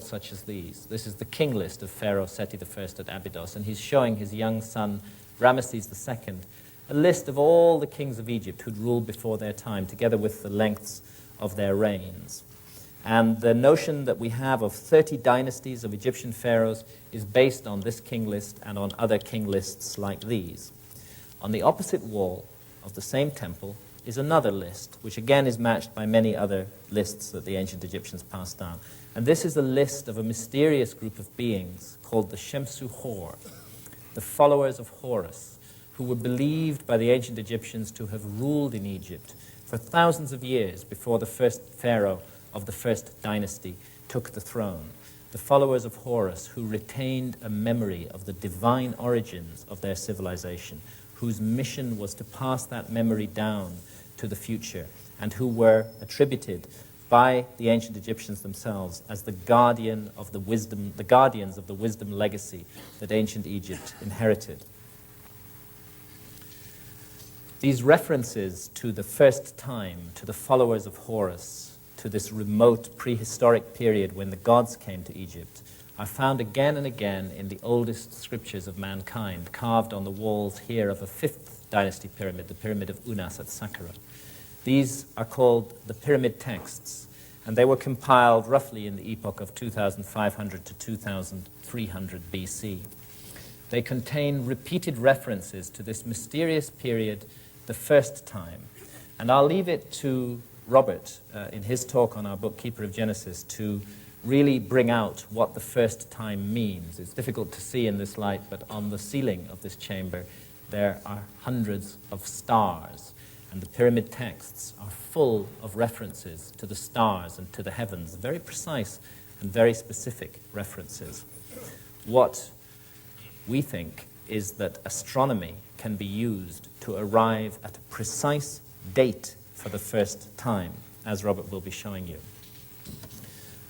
such as these. This is the king list of Pharaoh Seti I at Abydos, and he's showing his young son, Ramesses II, a list of all the kings of Egypt who'd ruled before their time, together with the lengths of their reigns. And the notion that we have of 30 dynasties of Egyptian pharaohs is based on this king list and on other king lists like these. On the opposite wall of the same temple is another list, which again is matched by many other lists that the ancient Egyptians passed down. And this is a list of a mysterious group of beings called the Shemsu Hor, the followers of Horus, who were believed by the ancient Egyptians to have ruled in Egypt for thousands of years before the first pharaoh of the first dynasty took the throne. The followers of Horus, who retained a memory of the divine origins of their civilization, whose mission was to pass that memory down to the future, and who were attributed by the ancient Egyptians themselves as the guardians of the wisdom legacy that ancient Egypt inherited. These references to the first time, to the followers of Horus, to this remote prehistoric period when the gods came to Egypt, are found again and again in the oldest scriptures of mankind, carved on the walls here of a 5th dynasty pyramid, the Pyramid of Unas at Saqqara. These are called the pyramid texts, and they were compiled roughly in the epoch of 2500 to 2300 BC. They contain repeated references to this mysterious period the first time. And I'll leave it to Robert, in his talk on our book, Keeper of Genesis, to really bring out what the first time means. It's difficult to see in this light, but on the ceiling of this chamber, there are hundreds of stars, and the pyramid texts are full of references to the stars and to the heavens, very precise and very specific references. What we think is that astronomy can be used to arrive at a precise date for the first time, as Robert will be showing you.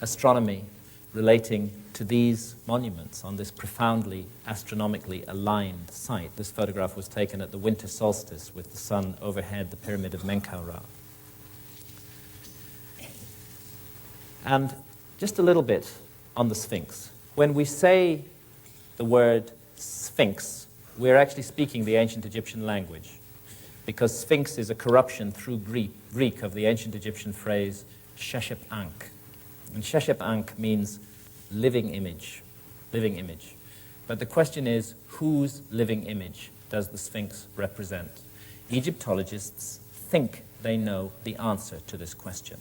Astronomy relating to these monuments on this profoundly astronomically aligned site. This photograph was taken at the winter solstice with the sun overhead the pyramid of Menkaure. And just a little bit on the Sphinx. When we say the word Sphinx, we're actually speaking the ancient Egyptian language, because Sphinx is a corruption through Greek of the ancient Egyptian phrase Sheshep Ankh. And Sheshep Ankh means living image, living image. But the question is, whose living image does the Sphinx represent? Egyptologists think they know the answer to this question.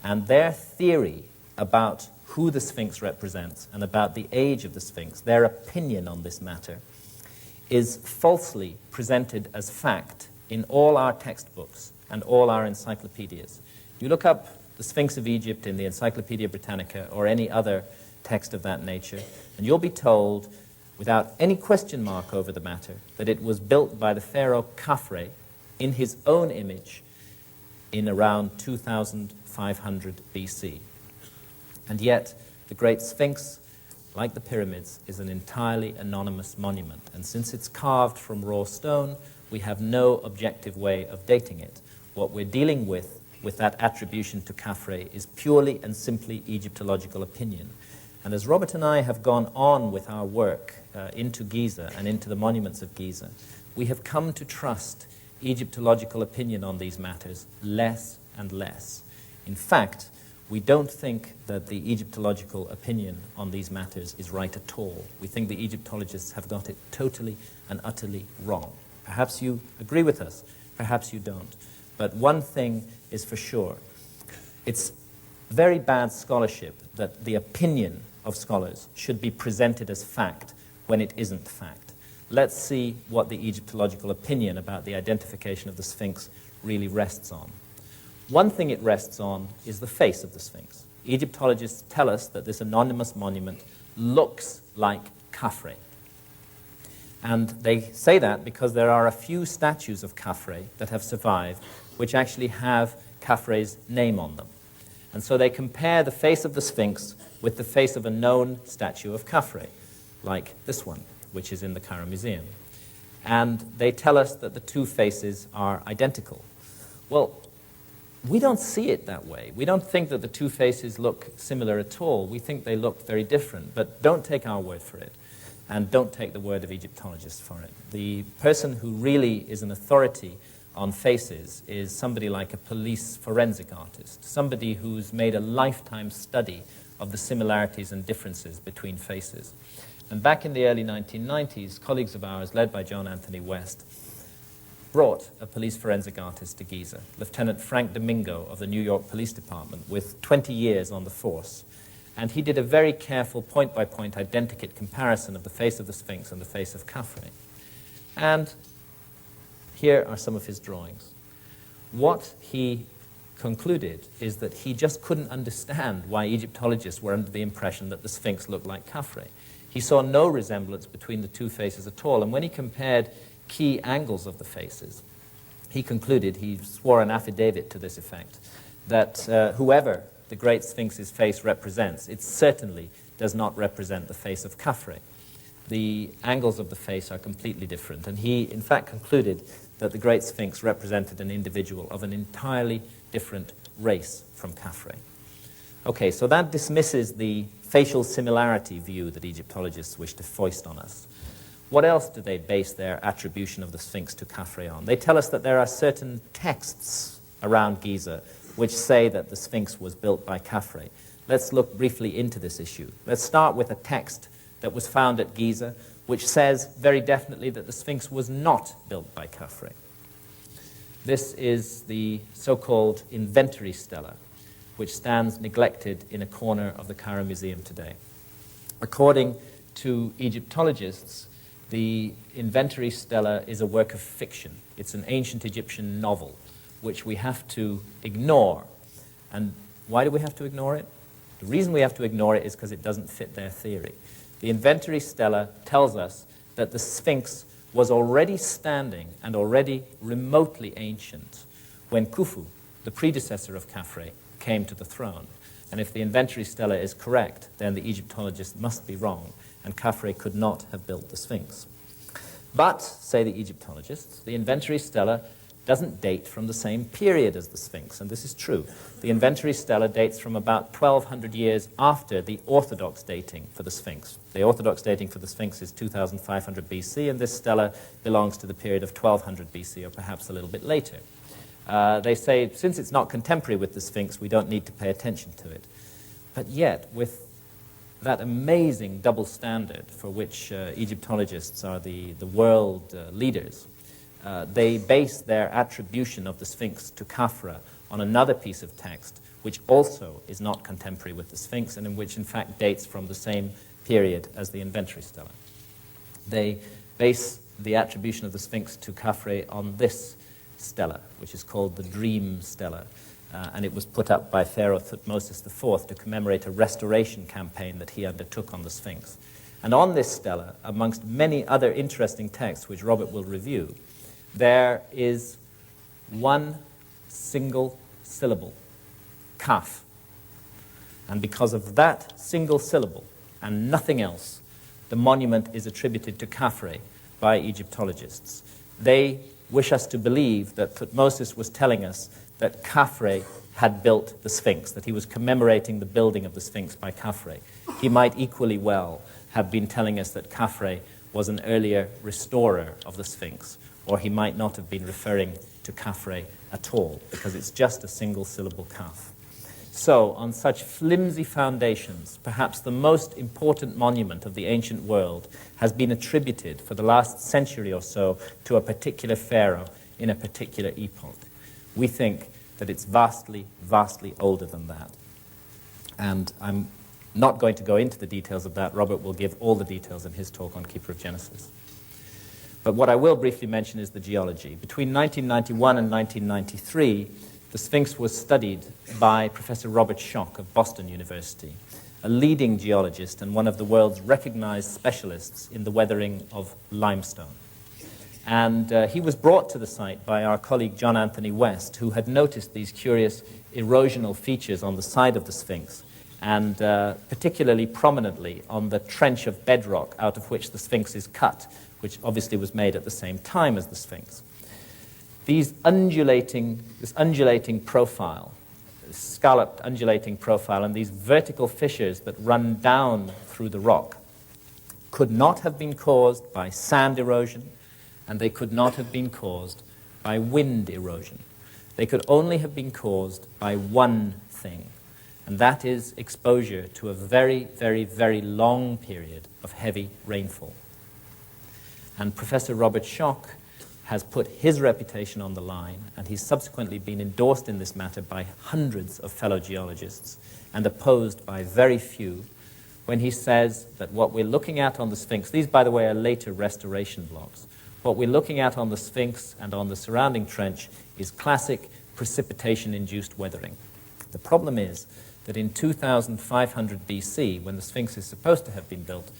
And their theory about who the Sphinx represents and about the age of the Sphinx, their opinion on this matter, is falsely presented as fact in all our textbooks and all our encyclopedias. You look up the Sphinx of Egypt in the Encyclopedia Britannica or any other text of that nature, and you'll be told, without any question mark over the matter, that it was built by the pharaoh Khafre in his own image in around 2500 BC. And yet, the Great Sphinx, like the pyramids, is an entirely anonymous monument, and since it's carved from raw stone, we have no objective way of dating it. What we're dealing with that attribution to Khafre is purely and simply Egyptological opinion. And as Robert and I have gone on with our work into Giza and into the monuments of Giza, we have come to trust Egyptological opinion on these matters less and less. In fact, we don't think that the Egyptological opinion on these matters is right at all. We think the Egyptologists have got it totally and utterly wrong. Perhaps you agree with us, perhaps you don't. But one thing is for sure. It's very bad scholarship that the opinion of scholars should be presented as fact when it isn't fact. Let's see what the Egyptological opinion about the identification of the Sphinx really rests on. One thing it rests on is the face of the Sphinx. Egyptologists tell us that this anonymous monument looks like Khafre. And they say that because there are a few statues of Khafre that have survived which actually have Khafre's name on them. And so they compare the face of the Sphinx with the face of a known statue of Khafre, like this one, which is in the Cairo Museum. And they tell us that the two faces are identical. Well, we don't see it that way. We don't think that the two faces look similar at all. We think they look very different. But don't take our word for it, and don't take the word of Egyptologists for it. The person who really is an authority on faces is somebody like a police forensic artist, somebody who's made a lifetime study of the similarities and differences between faces. And back in the early 1990s, colleagues of ours, led by John Anthony West, brought a police forensic artist to Giza, Lieutenant Frank Domingo of the New York Police Department, with 20 years on the force. And he did a very careful point-by-point identikit comparison of the face of the Sphinx and the face of Khafre. And here are some of his drawings. What he concluded is that he just couldn't understand why Egyptologists were under the impression that the Sphinx looked like Khafre. He saw no resemblance between the two faces at all, and when he compared key angles of the faces, he concluded, he swore an affidavit to this effect, that whoever the Great Sphinx's face represents, it certainly does not represent the face of Khafre. The angles of the face are completely different, and he, in fact, concluded that the Great Sphinx represented an individual of an entirely different race from Khafre. Okay, so that dismisses the facial similarity view that Egyptologists wish to foist on us. What else do they base their attribution of the Sphinx to Khafre on? They tell us that there are certain texts around Giza which say that the Sphinx was built by Khafre. Let's look briefly into this issue. Let's start with a text that was found at Giza, which says very definitely that the Sphinx was not built by Khafre. This is the so-called inventory stela, which stands neglected in a corner of the Cairo Museum today. According to Egyptologists, the inventory stela is a work of fiction. It's an ancient Egyptian novel, which we have to ignore. And why do we have to ignore it? The reason we have to ignore it is because it doesn't fit their theory. The inventory stela tells us that the Sphinx was already standing and already remotely ancient when Khufu, the predecessor of Khafre, came to the throne. And if the inventory stela is correct, then the Egyptologists must be wrong, and Khafre could not have built the Sphinx. But, say the Egyptologists, the inventory stela doesn't date from the same period as the Sphinx, and this is true. The inventory stela dates from about 1,200 years after the orthodox dating for the Sphinx. The orthodox dating for the Sphinx is 2,500 BC, and this stela belongs to the period of 1,200 BC, or perhaps a little bit later. They say, since it's not contemporary with the Sphinx, we don't need to pay attention to it. But yet, with that amazing double standard for which Egyptologists are the world leaders, they base their attribution of the Sphinx to Khafre on another piece of text, which also is not contemporary with the Sphinx, and in which, in fact, dates from the same period as the inventory stela. They base the attribution of the Sphinx to Khafre on this stela, which is called the Dream Stela, and it was put up by Pharaoh Thutmose IV to commemorate a restoration campaign that he undertook on the Sphinx. And on this stela, amongst many other interesting texts which Robert will review, there is one single syllable, kaf. And because of that single syllable and nothing else, the monument is attributed to Khafre by Egyptologists. They wish us to believe that Thutmose was telling us that Khafre had built the Sphinx, that he was commemorating the building of the Sphinx by Khafre. He might equally well have been telling us that Khafre was an earlier restorer of the Sphinx, or he might not have been referring to Khafre at all, because it's just a single syllable kaf. So, on such flimsy foundations, perhaps the most important monument of the ancient world has been attributed for the last century or so to a particular pharaoh in a particular epoch. We think that it's vastly, vastly older than that. And I'm not going to go into the details of that. Robert will give all the details in his talk on Keeper of Genesis. But what I will briefly mention is the geology. Between 1991 and 1993, the Sphinx was studied by Professor Robert Schoch of Boston University, a leading geologist and one of the world's recognized specialists in the weathering of limestone. And he was brought to the site by our colleague John Anthony West, who had noticed these curious erosional features on the side of the Sphinx, and particularly prominently on the trench of bedrock out of which the Sphinx is cut, which obviously was made at the same time as the Sphinx. This undulating profile, this scalloped undulating profile, and these vertical fissures that run down through the rock could not have been caused by sand erosion, and they could not have been caused by wind erosion. They could only have been caused by one thing, and that is exposure to a very, very, very long period of heavy rainfall. And Professor Robert Schoch has put his reputation on the line, and he's subsequently been endorsed in this matter by hundreds of fellow geologists and opposed by very few, when he says that what we're looking at on the Sphinx, these, by the way, are later restoration blocks, what we're looking at on the Sphinx and on the surrounding trench is classic precipitation-induced weathering. The problem is that in 2500 BC, when the Sphinx is supposed to have been built,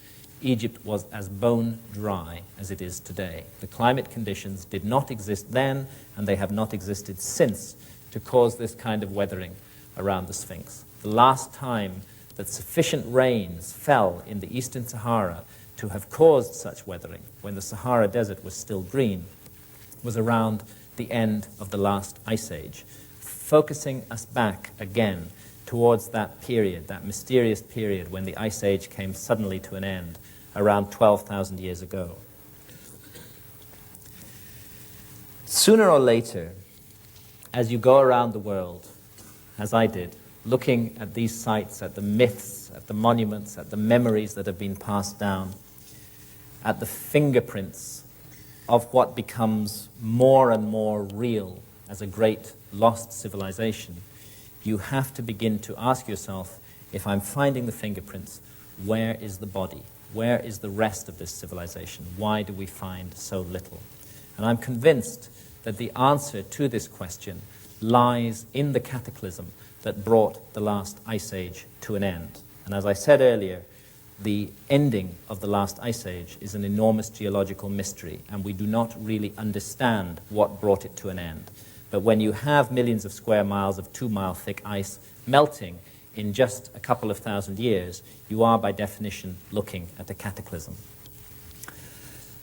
Egypt was as bone dry as it is today. The climate conditions did not exist then, and they have not existed since, to cause this kind of weathering around the Sphinx. The last time that sufficient rains fell in the eastern Sahara to have caused such weathering, when the Sahara Desert was still green, was around the end of the last ice age, focusing us back again towards that period, that mysterious period when the ice age came suddenly to an end, around 12,000 years ago. Sooner or later, as you go around the world, as I did, looking at these sites, at the myths, at the monuments, at the memories that have been passed down, at the fingerprints of what becomes more and more real as a great lost civilization, you have to begin to ask yourself, if I'm finding the fingerprints, where is the body? Where is the rest of this civilization? Why do we find so little? And I'm convinced that the answer to this question lies in the cataclysm that brought the last ice age to an end. And as I said earlier, the ending of the last ice age is an enormous geological mystery, and we do not really understand what brought it to an end. But when you have millions of square miles of 2-mile thick ice melting in just a couple of thousand years, you are by definition looking at a cataclysm.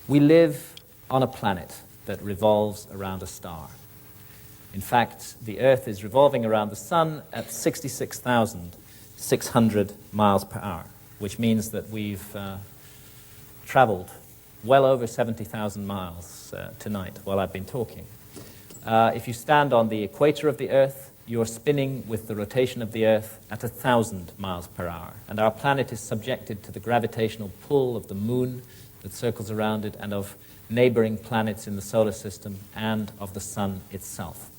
We live on a planet that revolves around a star. In fact, the Earth is revolving around the Sun at 66,600 miles per hour, which means that we've traveled well over 70,000 miles tonight while I've been talking. If you stand on the equator of the Earth, you're spinning with the rotation of the Earth at 1,000 miles per hour. And our planet is subjected to the gravitational pull of the Moon that circles around it, and of neighboring planets in the solar system, and of the Sun itself.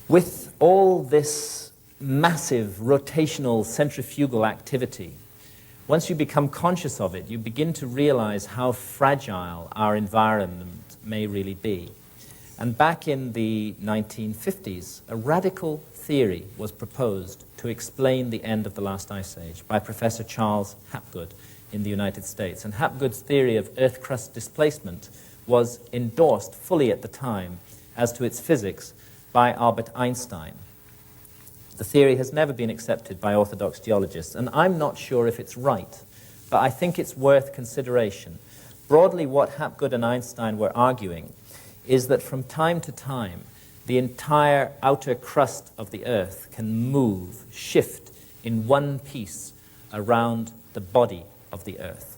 With all this massive rotational centrifugal activity, once you become conscious of it, you begin to realize how fragile our environment may really be. And back in the 1950s, a radical theory was proposed to explain the end of the last ice age by Professor Charles Hapgood in the United States. And Hapgood's theory of Earth crust displacement was endorsed fully at the time as to its physics by Albert Einstein. The theory has never been accepted by orthodox geologists, and I'm not sure if it's right, but I think it's worth consideration. Broadly, what Hapgood and Einstein were arguing is that from time to time, the entire outer crust of the Earth can move, shift in one piece around the body of the Earth.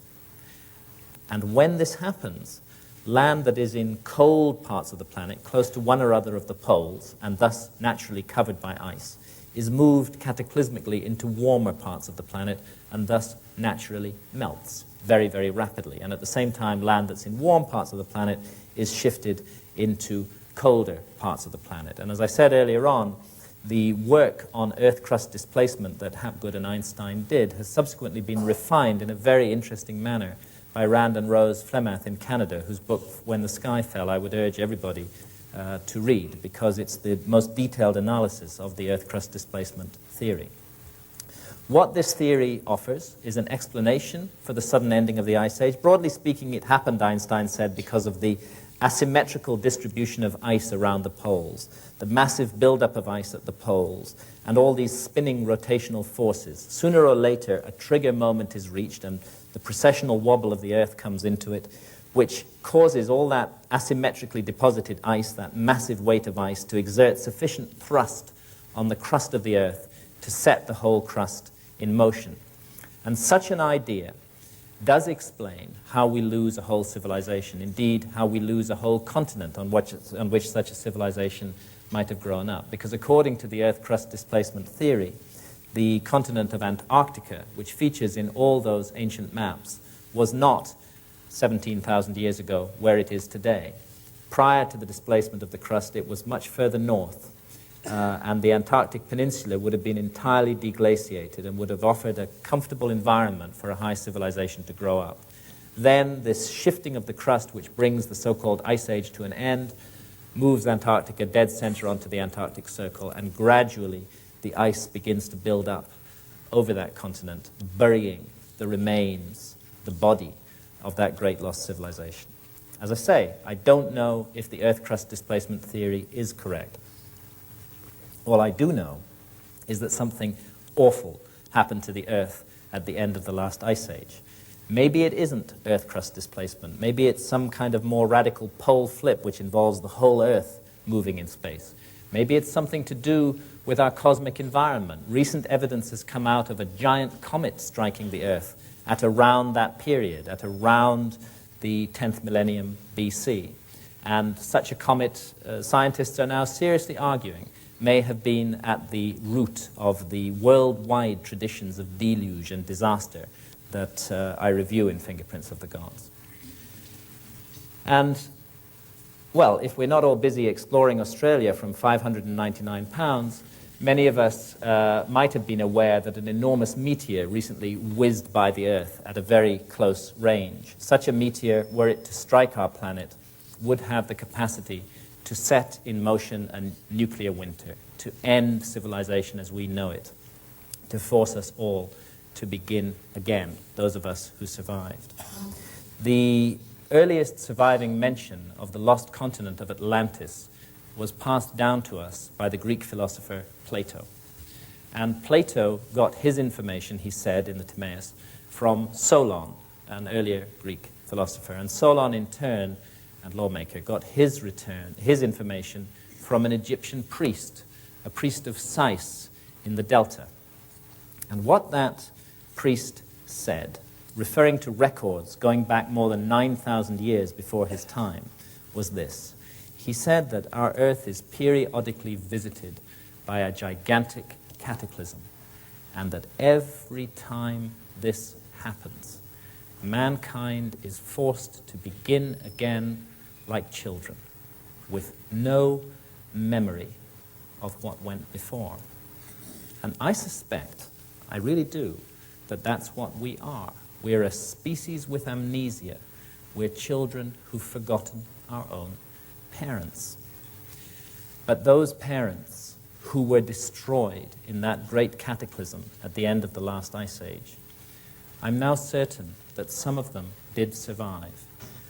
And when this happens, land that is in cold parts of the planet, close to one or other of the poles, and thus naturally covered by ice, is moved cataclysmically into warmer parts of the planet, and thus naturally melts very, very rapidly. And at the same time, land that's in warm parts of the planet is shifted into colder parts of the planet. And as I said earlier on, the work on Earth crust displacement that Hapgood and Einstein did has subsequently been refined in a very interesting manner by Rand and Rose Flemath in Canada, whose book, When the Sky Fell, I would urge everybody to read, because it's the most detailed analysis of the Earth crust displacement theory. What this theory offers is an explanation for the sudden ending of the Ice Age. Broadly speaking, it happened, Einstein said, because of the asymmetrical distribution of ice around the poles, the massive buildup of ice at the poles, and all these spinning rotational forces. Sooner or later, a trigger moment is reached, and the precessional wobble of the Earth comes into it, which causes all that asymmetrically deposited ice, that massive weight of ice, to exert sufficient thrust on the crust of the Earth to set the whole crust in motion. And such an idea does explain how we lose a whole civilization, indeed how we lose a whole continent on which such a civilization might have grown up. Because according to the Earth crust displacement theory, the continent of Antarctica, which features in all those ancient maps, was not 17,000 years ago where it is today. Prior to the displacement of the crust, it was much further north, and the Antarctic Peninsula would have been entirely deglaciated and would have offered a comfortable environment for a high civilization to grow up. Then this shifting of the crust, which brings the so-called Ice Age to an end, moves Antarctica dead center onto the Antarctic Circle, and gradually the ice begins to build up over that continent, burying the remains, the body of that great lost civilization. As I say, I don't know if the Earth crust displacement theory is correct. All I do know is that something awful happened to the Earth at the end of the last Ice Age. Maybe it isn't Earth crust displacement. Maybe it's some kind of more radical pole flip which involves the whole Earth moving in space. Maybe it's something to do with our cosmic environment. Recent evidence has come out of a giant comet striking the Earth at around that period, at around the 10th millennium BC. And such a comet, scientists are now seriously arguing, may have been at the root of the worldwide traditions of deluge and disaster that I review in Fingerprints of the Gods. And Well, if we're not all busy exploring Australia from 599 pounds, many of us might have been aware that an enormous meteor recently whizzed by the Earth at a very close range. Such a meteor, were it to strike our planet, would have the capacity to set in motion a nuclear winter, to end civilization as we know it, to force us all to begin again, those of us who survived. The earliest surviving mention of the lost continent of Atlantis was passed down to us by the Greek philosopher Plato. And Plato got his information, he said in the Timaeus, from Solon, an earlier Greek philosopher. And Solon, in turn, and lawmaker, got his information from an Egyptian priest, a priest of Sais in the Delta. And what that priest said, referring to records going back more than 9,000 years before his time, was this. He said that our Earth is periodically visited by a gigantic cataclysm, and that every time this happens, mankind is forced to begin again like children, with no memory of what went before. And I suspect, I really do, that that's what we are. We're a species with amnesia. We're children who've forgotten our own parents. But those parents who were destroyed in that great cataclysm at the end of the last ice age, I'm now certain that some of them did survive,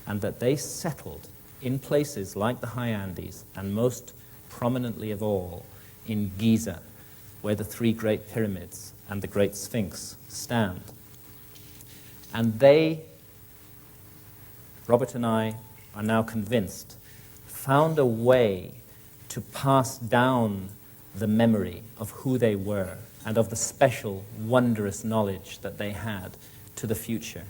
and that they settled in places like the high Andes, and most prominently of all in Giza, where the three great pyramids and the great Sphinx stand. And they, Robert and I are now convinced, found a way to pass down the memory of who they were and of the special, wondrous knowledge that they had to the future.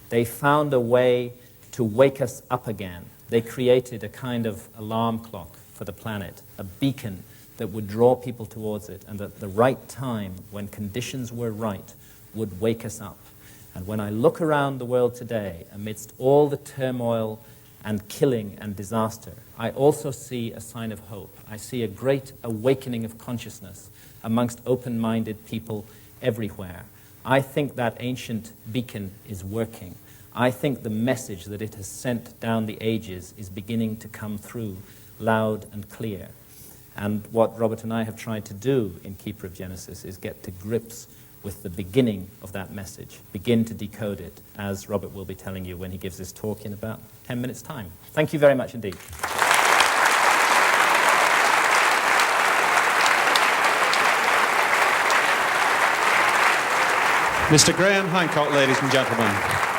They found a way to wake us up again. They created a kind of alarm clock for the planet, a beacon that would draw people towards it, and at the right time, when conditions were right, would wake us up. And when I look around the world today, amidst all the turmoil and killing and disaster, I also see a sign of hope. I see a great awakening of consciousness amongst open-minded people everywhere. I think that ancient beacon is working. I think the message that it has sent down the ages is beginning to come through loud and clear. And what Robert and I have tried to do in Keeper of Genesis is get to grips with the beginning of that message, begin to decode it, as Robert will be telling you when he gives his talk in about 10 minutes' time. Thank you very much indeed. Mr. Graham Hancock, ladies and gentlemen.